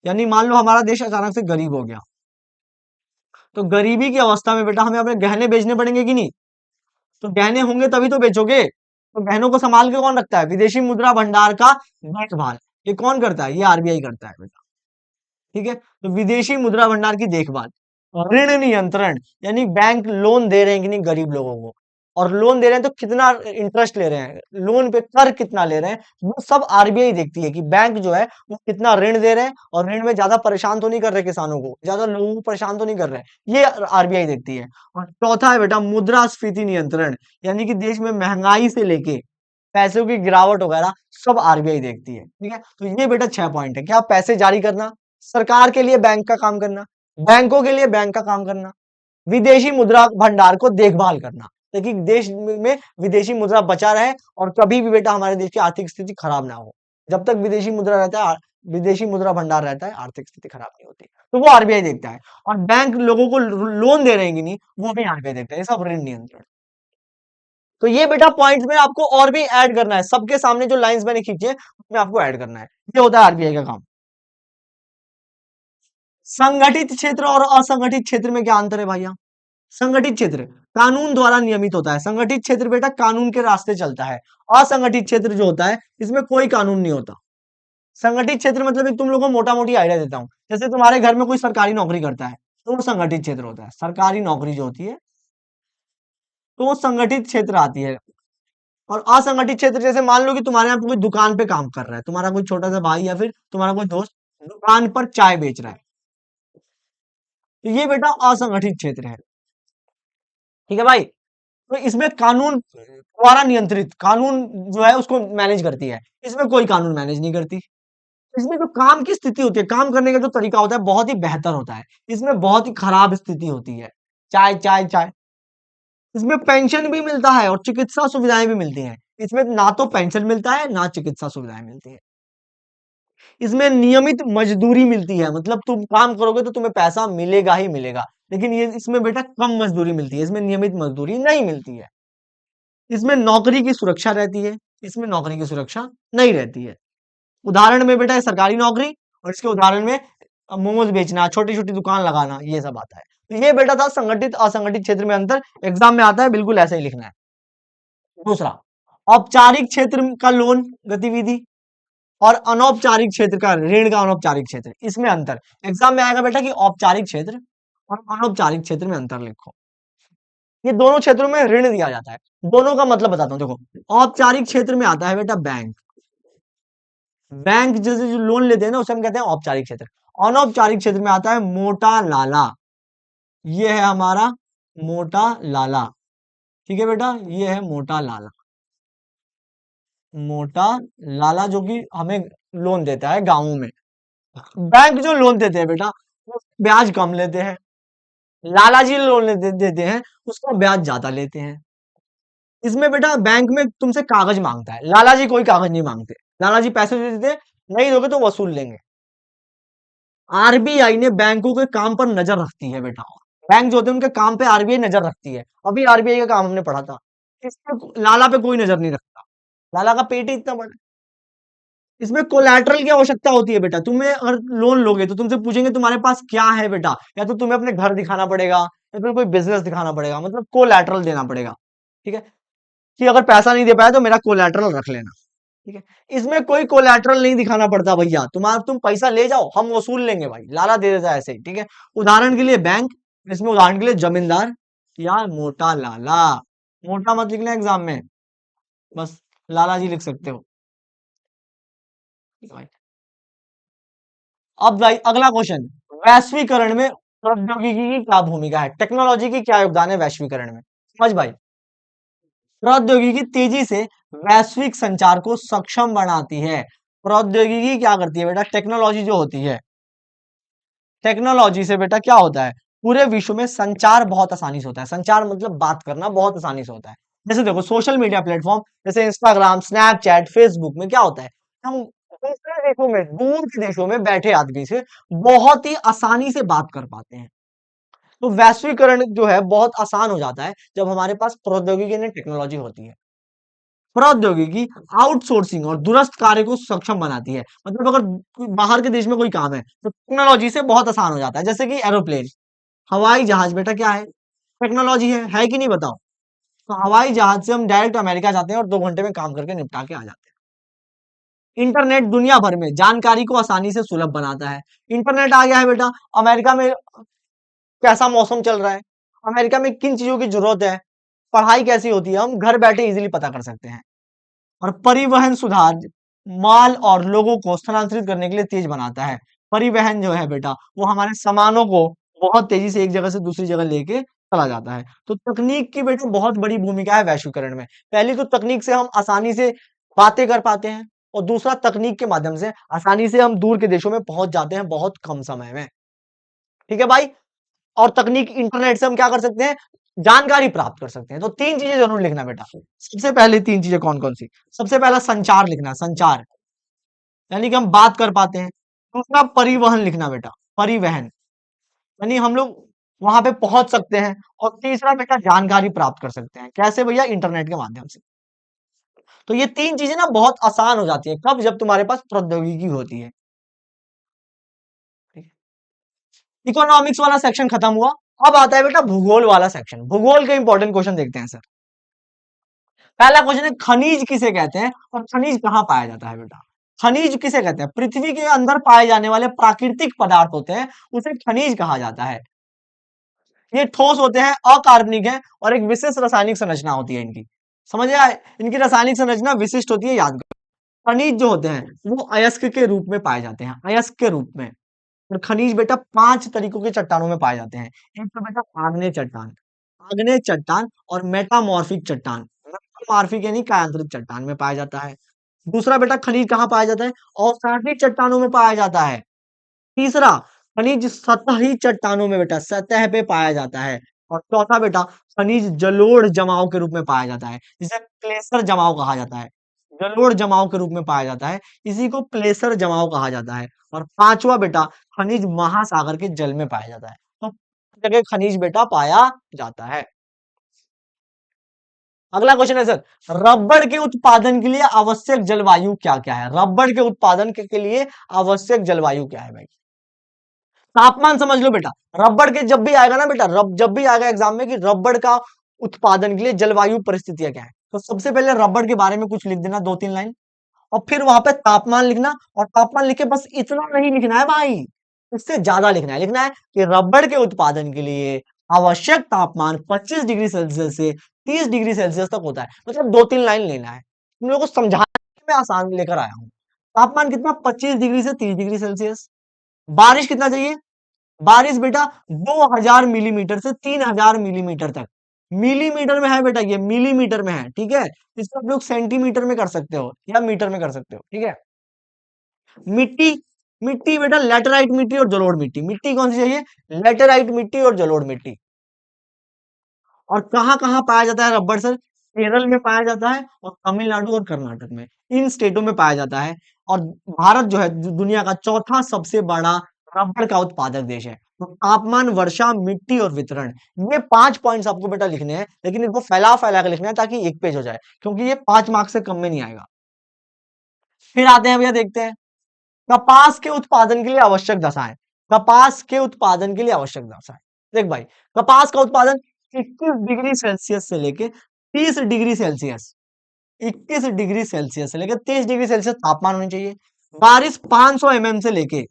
यानी मान लो हमारा देश अचानक से गरीब हो गया, तो गरीबी की अवस्था में बेटा हमें अपने गहने बेचने पड़ेंगे कि नहीं, तो गहने होंगे तभी तो बेचोगे, तो गहनों को संभाल के कौन रखता है, विदेशी मुद्रा भंडार का देखभाल, ये कौन करता है, ये आरबीआई करता है बेटा। ठीक है, तो विदेशी मुद्रा भंडार की देखभाल। और ऋण नियंत्रण, यानी बैंक लोन दे रहे हैं कि नहीं गरीब लोगों को, और लोन दे रहे हैं तो कितना इंटरेस्ट ले रहे हैं, लोन पे कर कितना ले रहे हैं, वो सब आरबीआई देखती है कि बैंक जो है वो कितना ऋण दे रहे हैं और ऋण में ज्यादा परेशान तो नहीं कर रहे किसानों को, ज्यादा लोगों को परेशान तो नहीं कर रहे, ये आरबीआई देखती है। और चौथा है बेटा मुद्रास्फीति नियंत्रण, यानी कि देश में महंगाई से लेके पैसों की गिरावट वगैरह सब आरबीआई देखती है। ठीक है, तो ये बेटा 6 पॉइंट है, क्या, पैसे जारी करना, सरकार के लिए बैंक का काम करना, बैंकों के लिए बैंक का काम करना, विदेशी मुद्रा भंडार को देखभाल करना, ताकि देश में विदेशी मुद्रा बचा रहे और कभी भी बेटा हमारे देश की आर्थिक स्थिति खराब ना हो। जब तक विदेशी मुद्रा रहता है, विदेशी मुद्रा भंडार रहता है, आर्थिक स्थिति खराब नहीं होती, तो वो आरबीआई देखता है। और बैंक लोगों को लोन दे रहे हैं कि नहीं, वो भी आरबीआई देखता है, ये सब ऋण नियंत्रण। तो ये बेटा पॉइंट्स में आपको और भी ऐड करना है, सबके सामने जो लाइंस मैंने खींची है उसमें आपको ऐड करना है, ये होता है आरबीआई का काम। संगठित क्षेत्र और असंगठित क्षेत्र में क्या अंतर है भैया, संगठित क्षेत्र कानून द्वारा नियमित होता है, संगठित क्षेत्र बेटा कानून के रास्ते चलता है, असंगठित क्षेत्र जो होता है इसमें कोई कानून नहीं होता। संगठित क्षेत्र मतलब एक तुम लोगों को मोटा मोटी आइडिया देता हूं, जैसे तुम्हारे घर में कोई सरकारी नौकरी करता है तो वो संगठित क्षेत्र होता है, सरकारी नौकरी जो होती है तो वो संगठित क्षेत्र आती है। और असंगठित क्षेत्र जैसे मान लो कि तुम्हारे यहाँ पे कोई दुकान पे काम कर रहा है, तुम्हारा कोई छोटा सा भाई या फिर तुम्हारा कोई दोस्त दुकान पर चाय बेच रहा है, तो ये बेटा असंगठित क्षेत्र है। ठीक है भाई, तो इसमें कानून द्वारा नियंत्रित, कानून जो है उसको मैनेज करती है, इसमें कोई कानून मैनेज नहीं करती। इसमें जो काम की स्थिति होती है, काम करने का जो तरीका होता है बहुत ही बेहतर होता है, इसमें बहुत ही खराब स्थिति होती है, चाय चाय चाय। इसमें पेंशन भी मिलता है और चिकित्सा सुविधाएं भी मिलती हैं, इसमें ना तो पेंशन मिलता है ना चिकित्सा सुविधाएं मिलती है। इसमें नियमित मजदूरी मिलती है, मतलब तुम काम करोगे तो तुम्हें पैसा मिलेगा ही मिलेगा, लेकिन ये इसमें बेटा कम मजदूरी मिलती है, इसमें नियमित मजदूरी नहीं मिलती है। इसमें नौकरी की सुरक्षा रहती है, इसमें नौकरी की सुरक्षा नहीं रहती है। उदाहरण में बेटा सरकारी नौकरी, और इसके उदाहरण में मोमोज बेचना, छोटी छोटी दुकान लगाना, ये सब आता है। तो ये बेटा था संगठित असंगठित क्षेत्र में अंतर, एग्जाम में आता है, बिल्कुल ऐसे ही लिखना है। दूसरा, औपचारिक क्षेत्र का लोन गतिविधि और अनौपचारिक क्षेत्र का ऋण का अनौपचारिक क्षेत्र, इसमें अंतर एग्जाम में आएगा बेटा कि औपचारिक क्षेत्र और अनौपचारिक क्षेत्र में अंतर लिखो। ये दोनों क्षेत्रों में ऋण दिया जाता है, दोनों का मतलब बताता हूं, देखो औपचारिक क्षेत्र में आता है बेटा बैंक, बैंक जैसे जो लोन लेते हैं ना उसे हम कहते हैं औपचारिक क्षेत्र। अनौपचारिक क्षेत्र में आता है मोटा लाला, ये है हमारा मोटा लाला। ठीक है बेटा, ये है मोटा लाला, मोटा लाला जो कि हमें लोन देता है गांवों में। बैंक जो लोन देते हैं बेटा वो ब्याज कम लेते हैं, लाला जी लोन देते हैं उसका ब्याज ज्यादा लेते हैं। इसमें बेटा बैंक में तुमसे कागज मांगता है, लाला जी कोई कागज नहीं मांगते, लाला जी पैसे दे देते हैं, नहीं दोगे तो वसूल लेंगे। आरबीआई ने बैंकों के काम पर नजर रखती है बेटा, बैंक जो होते हैं उनके काम पे आरबीआई नजर रखती है, अभी आरबीआई का काम हमने पढ़ा था। इसमें लाला पे कोई नजर नहीं रखता, लाला का पेट ही इतना बड़ा है। इसमें कोलैटरल की आवश्यकता होती है बेटा। तुम्हें अगर लोन लोगे तो तुमसे पूछेंगे तुम्हारे पास क्या है बेटा, या तो तुम्हें अपने घर दिखाना पड़ेगा या फिर कोई बिजनेस दिखाना पड़ेगा, मतलब कोलैटरल देना पड़ेगा। ठीक है, कि अगर पैसा नहीं दे पाया तो मेरा कोलैटरल रख लेना। ठीक है, इसमें कोई कोलैटरल नहीं दिखाना पड़ता भैया, तुम पैसा ले जाओ, हम वसूल लेंगे भाई, लाला दे देता है ऐसे ही। ठीक है, उदाहरण के लिए बैंक, इसमें उदाहरण के लिए जमींदार या मोटा लाला। मोटा मत लिखना एग्जाम में, बस लाला जी लिख सकते हो। ठीक है भाई। अब भाई अगला क्वेश्चन, वैश्वीकरण में प्रौद्योगिकी की क्या भूमिका है, टेक्नोलॉजी की क्या योगदान है वैश्वीकरण में। समझ भाई, प्रौद्योगिकी तेजी से वैश्विक संचार को सक्षम बनाती है। प्रौद्योगिकी क्या करती है बेटा, टेक्नोलॉजी जो होती है, टेक्नोलॉजी से बेटा क्या होता है, पूरे विश्व में संचार बहुत आसानी से होता है। संचार मतलब बात करना बहुत आसानी से होता है। जैसे देखो सोशल मीडिया प्लेटफॉर्म जैसे इंस्टाग्राम, स्नैपचैट, फेसबुक में क्या होता है, हम दूसरे देशों में, दूर के देशों में बैठे आदमी से बहुत ही आसानी से बात कर पाते हैं। तो वैश्वीकरण जो है बहुत आसान हो जाता है जब हमारे पास प्रौद्योगिकी ने टेक्नोलॉजी होती है। प्रौद्योगिकी आउटसोर्सिंग और दूरस्थ कार्य को सक्षम बनाती है। मतलब अगर बाहर के देश में कोई काम है तो टेक्नोलॉजी से बहुत आसान हो जाता है। जैसे कि एरोप्लेन, हवाई जहाज बेटा क्या है, टेक्नोलॉजी है कि नहीं बताओ। तो हवाई जहाज से हम डायरेक्ट अमेरिका जाते हैं और 2 घंटे में काम करके निपटा के आ जाते हैं। इंटरनेट दुनिया भर में जानकारी को आसानी से सुलभ बनाता है। इंटरनेट आ गया है बेटा, अमेरिका में कैसा मौसम चल रहा है, अमेरिका में किन चीजों की जरूरत है, पढ़ाई कैसी होती है, हम घर बैठे इजीली पता कर सकते हैं। और परिवहन सुधार माल और लोगों को स्थानांतरित करने के लिए तेज बनाता है। परिवहन जो है बेटा वो हमारे सामानों को बहुत तेजी से एक जगह से दूसरी जगह लेके चला जाता है। तो तकनीक की बेटा बहुत बड़ी भूमिका है वैश्वीकरण में। पहली तो तकनीक से हम आसानी से बातें कर पाते हैं, और दूसरा तकनीक के माध्यम से आसानी से हम दूर के देशों में पहुंच जाते हैं बहुत कम समय में। ठीक है भाई। और तकनीक इंटरनेट से हम क्या कर सकते हैं, जानकारी प्राप्त कर सकते हैं। तो 3 चीजें जरूर लिखना बेटा। सबसे पहले 3 चीजें कौन कौन सी, सबसे पहला संचार लिखना, संचार यानी कि हम बात कर पाते हैं। दूसरा परिवहन लिखना बेटा, परिवहन यानी हम लोग वहां पे पहुंच सकते हैं। और तीसरा बेटा जानकारी प्राप्त कर सकते हैं, कैसे भैया, इंटरनेट के माध्यम से। तो ये 3 चीजें ना बहुत आसान हो जाती है, कब, जब तुम्हारे पास प्रौद्योगिकी होती है। इकोनॉमिक्स वाला सेक्शन खत्म हुआ, अब आता है बेटा भूगोल वाला सेक्शन। भूगोल के इंपॉर्टेंट क्वेश्चन देखते हैं सर। पहला क्वेश्चन है खनिज किसे कहते हैं और खनिज कहाँ पाया जाता है बेटा। खनिज किसे कहते हैं, पृथ्वी के अंदर पाए जाने वाले प्राकृतिक पदार्थ होते हैं, उसे खनिज कहा जाता है। ये ठोस होते हैं, अकार्बनिक है, और एक विशेष रासायनिक संरचना होती है इनकी। समझ आए, इनकी रासायनिक संरचना विशिष्ट होती है, याद करो। खनिज जो होते हैं वो अयस्क के रूप में पाए जाते हैं, अयस्क के रूप में। और खनिज बेटा 5 तरीकों के चट्टानों में पाए जाते हैं। एक तो बेटा आग्नेय चट्टान, आग्नेय चट्टान और मेटामॉर्फिक चट्टान, मेटामॉर्फिक यानी कायांतरित चट्टान में पाया जाता है। दूसरा बेटा खनिज कहाँ पाया जाता है, औसैटी चट्टानों में पाया जाता है। तीसरा खनिज सतही चट्टानों में बेटा सतह पे पाया जाता है। और चौथा बेटा खनिज जलोढ़ जमाव के रूप में पाया जाता है, जिसे प्लेसर जमाव कहा जाता है। जलोढ़ जमाव के रूप में पाया जाता है, इसी को प्लेसर जमाव कहा जाता है। और पांचवा बेटा खनिज महासागर के जल में पाया जाता है। तो जगह खनिज बेटा पाया जाता है। अगला क्वेश्चन है सर, रबड़ के उत्पादन के लिए आवश्यक जलवायु क्या क्या है। रबड़ के उत्पादन के लिए आवश्यक जलवायु क्या है भाई। तापमान समझ लो बेटा, रबड़ के जब भी आएगा ना बेटा, जब भी आएगा एग्जाम में कि रबड़ का उत्पादन के लिए जलवायु परिस्थितियां क्या है, तो सबसे पहले रबड़ के बारे में कुछ लिख देना, 2-3 लाइन। और फिर वहां पे तापमान लिखना, और तापमान लिख के बस इतना नहीं लिखना है भाई, इससे ज्यादा लिखना है। लिखना है कि रबड़ के उत्पादन के लिए आवश्यक तापमान 25 डिग्री सेल्सियस से 30 डिग्री सेल्सियस तक होता है। मतलब 2-3 लाइन लेना है, तुम लोगों को समझाने में आसान लेकर आया हूं। तापमान कितना, 25 डिग्री से 30 डिग्री सेल्सियस। बारिश कितना चाहिए, बारिश बेटा 2000 मिलीमीटर से 3000 मिलीमीटर तक। मिलीमीटर में है बेटा, ये मिलीमीटर में है, ठीक है। इसको आप लोग सेंटीमीटर में कर सकते हो या मीटर में कर सकते हो, ठीक है। मिट्टी, मिट्टी बेटा लेटराइट मिट्टी और जलोढ़ मिट्टी। मिट्टी कौन सी चाहिए, लेटराइट मिट्टी और जलोढ़ मिट्टी। और कहाँ कहाँ पाया जाता है रबड़ सर, केरल में पाया जाता है और तमिलनाडु और कर्नाटक में, इन स्टेटों में पाया जाता है। और भारत जो है दुनिया का चौथा सबसे बड़ा रबड़ का उत्पादक देश है। तो तापमान, वर्षा, मिट्टी और वितरण, ये 5 पॉइंट्स आपको बेटा लिखने हैं, लेकिन इनको फैला फैला कर लिखना है ताकि एक पेज हो जाए, क्योंकि ये 5 मार्क्स से कम में नहीं आएगा। फिर आते हैं भैया, देखते हैं कपास के उत्पादन के लिए आवश्यक दशाएं। कपास के उत्पादन के लिए आवश्यक दशाएं। देख भाई, कपास का उत्पादन 21 डिग्री सेल्सियस से लेके 30 डिग्री सेल्सियस, 21 डिग्री सेल्सियस से लेकर 30 डिग्री सेल्सियस तापमान होनी चाहिए। बारिश 500 एमएम से लेके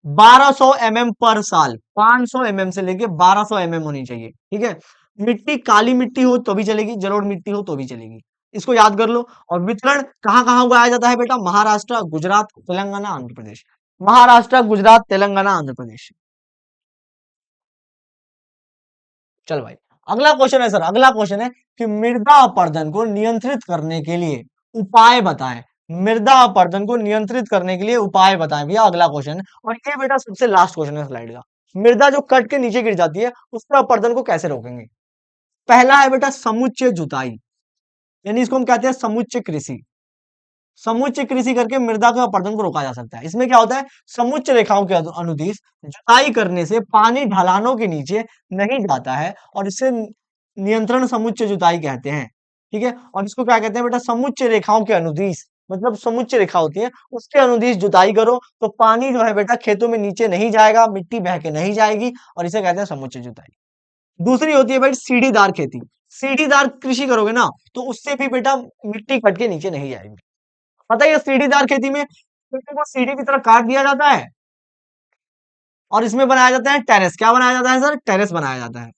1200 एमएम पर साल, 500 एमएम से लेके 1200 एमएम होनी चाहिए, ठीक है। मिट्टी काली मिट्टी हो तो भी चलेगी, जलोढ़ मिट्टी हो तो भी चलेगी, इसको याद कर लो। और वितरण कहाँ कहाँ उगाया जाता है बेटा? महाराष्ट्र, गुजरात, तेलंगाना, आंध्र प्रदेश। महाराष्ट्र, गुजरात, तेलंगाना, आंध्र प्रदेश। चल भाई, अगला क्वेश्चन है सर, अगला क्वेश्चन है कि मृदा अपरदन को नियंत्रित करने के लिए उपाय बताएं। मृदा अपरदन को नियंत्रित करने के लिए उपाय बताएं, भैया अगला क्वेश्चन है। और ये बेटा सबसे लास्ट क्वेश्चन है स्लाइड का। मृदा जो कट के नीचे गिर जाती है उसके अपरदन को कैसे रोकेंगे? पहला है बेटा समुच्चय जुताई, यानी इसको हम कहते हैं समुच्चय कृषि। समुच्चय कृषि करके मृदा के अपरदन को रोका जा सकता है। इसमें क्या होता है? समुच्चय रेखाओं के अनुदिश जुताई करने से पानी ढलानों के नीचे नहीं जाता है और इसे नियंत्रण समुच्चय जुताई कहते हैं, ठीक है। और इसको क्या कहते हैं बेटा? समुच्चय रेखाओं के अनुदिश, मतलब समुच्चय रेखा होती है उसके अनुदिश जुताई करो तो पानी जो है बेटा खेतों में नीचे नहीं जाएगा, मिट्टी बह के नहीं जाएगी, और इसे कहते हैं समुच्चय जुताई। दूसरी होती है भाई सीढ़ीदार खेती। सीढ़ीदार कृषि करोगे ना तो उससे भी बेटा मिट्टी कट के नीचे नहीं जाएगी। पता है ये सीढ़ीदार खेती में खेतों को सीढ़ी की तरह काट दिया जाता है और इसमें बनाया जाता है टेरेस। क्या बनाया जाता है सर? टेरेस बनाया जाता है।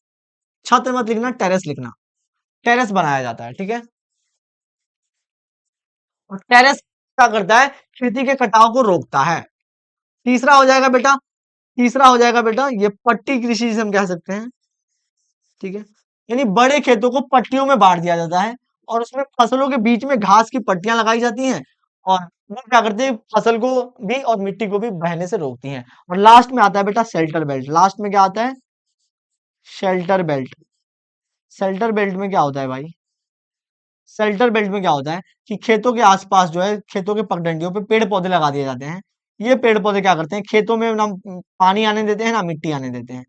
छत मत लिखना, टेरेस लिखना। टेरेस बनाया जाता है, ठीक है। और टेरेस क्या करता है? खेती के कटाव को रोकता है। तीसरा हो जाएगा बेटा, तीसरा हो जाएगा बेटा ये पट्टी कृषि जिसे हम कह सकते हैं, ठीक है। यानी बड़े खेतों को पट्टियों में बांट दिया जाता है और उसमें फसलों के बीच में घास की पट्टियां लगाई जाती हैं और वो क्या करते हैं? फसल को भी और मिट्टी को भी बहने से रोकती हैं। और लास्ट में आता है बेटा शेल्टर बेल्ट। लास्ट में क्या आता है? Shelter belt. शेल्टर बेल्ट में क्या होता है भाई? शेल्टर बेल्ट में क्या होता है कि खेतों के आसपास जो है, खेतों के पगडंडियों पे पेड़ पौधे लगा दिए जाते हैं। ये पेड़ पौधे क्या करते हैं? खेतों में ना पानी आने देते हैं ना मिट्टी आने देते हैं।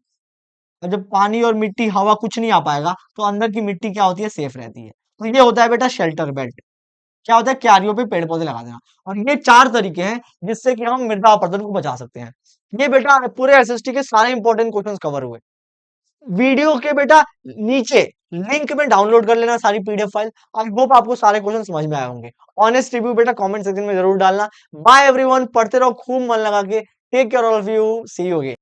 और जब पानी और मिट्टी हवा कुछ नहीं आ पाएगा तो अंदर की मिट्टी क्या होती है? सेफ रहती है। तो ये होता है बेटा शेल्टर बेल्ट। क्या होता है? क्यारियों पे पेड़ पौधे लगा देना। और ये 4 तरीके हैं जिससे कि हम मृदा अपरदन को बचा सकते हैं। ये बेटा पूरे एसएसटी के सारे इंपॉर्टेंट क्वेश्चंस कवर हुए। वीडियो के बेटा नीचे लिंक में डाउनलोड कर लेना सारी पीडीएफ फाइल। आई होप आपको सारे क्वेश्चन समझ में आए होंगे। ऑनेस्ट रिव्यू बेटा कमेंट सेक्शन में जरूर डालना। बाय एवरीवन, पढ़ते रहो खूब मन लगा के। Take care all of you, see you again.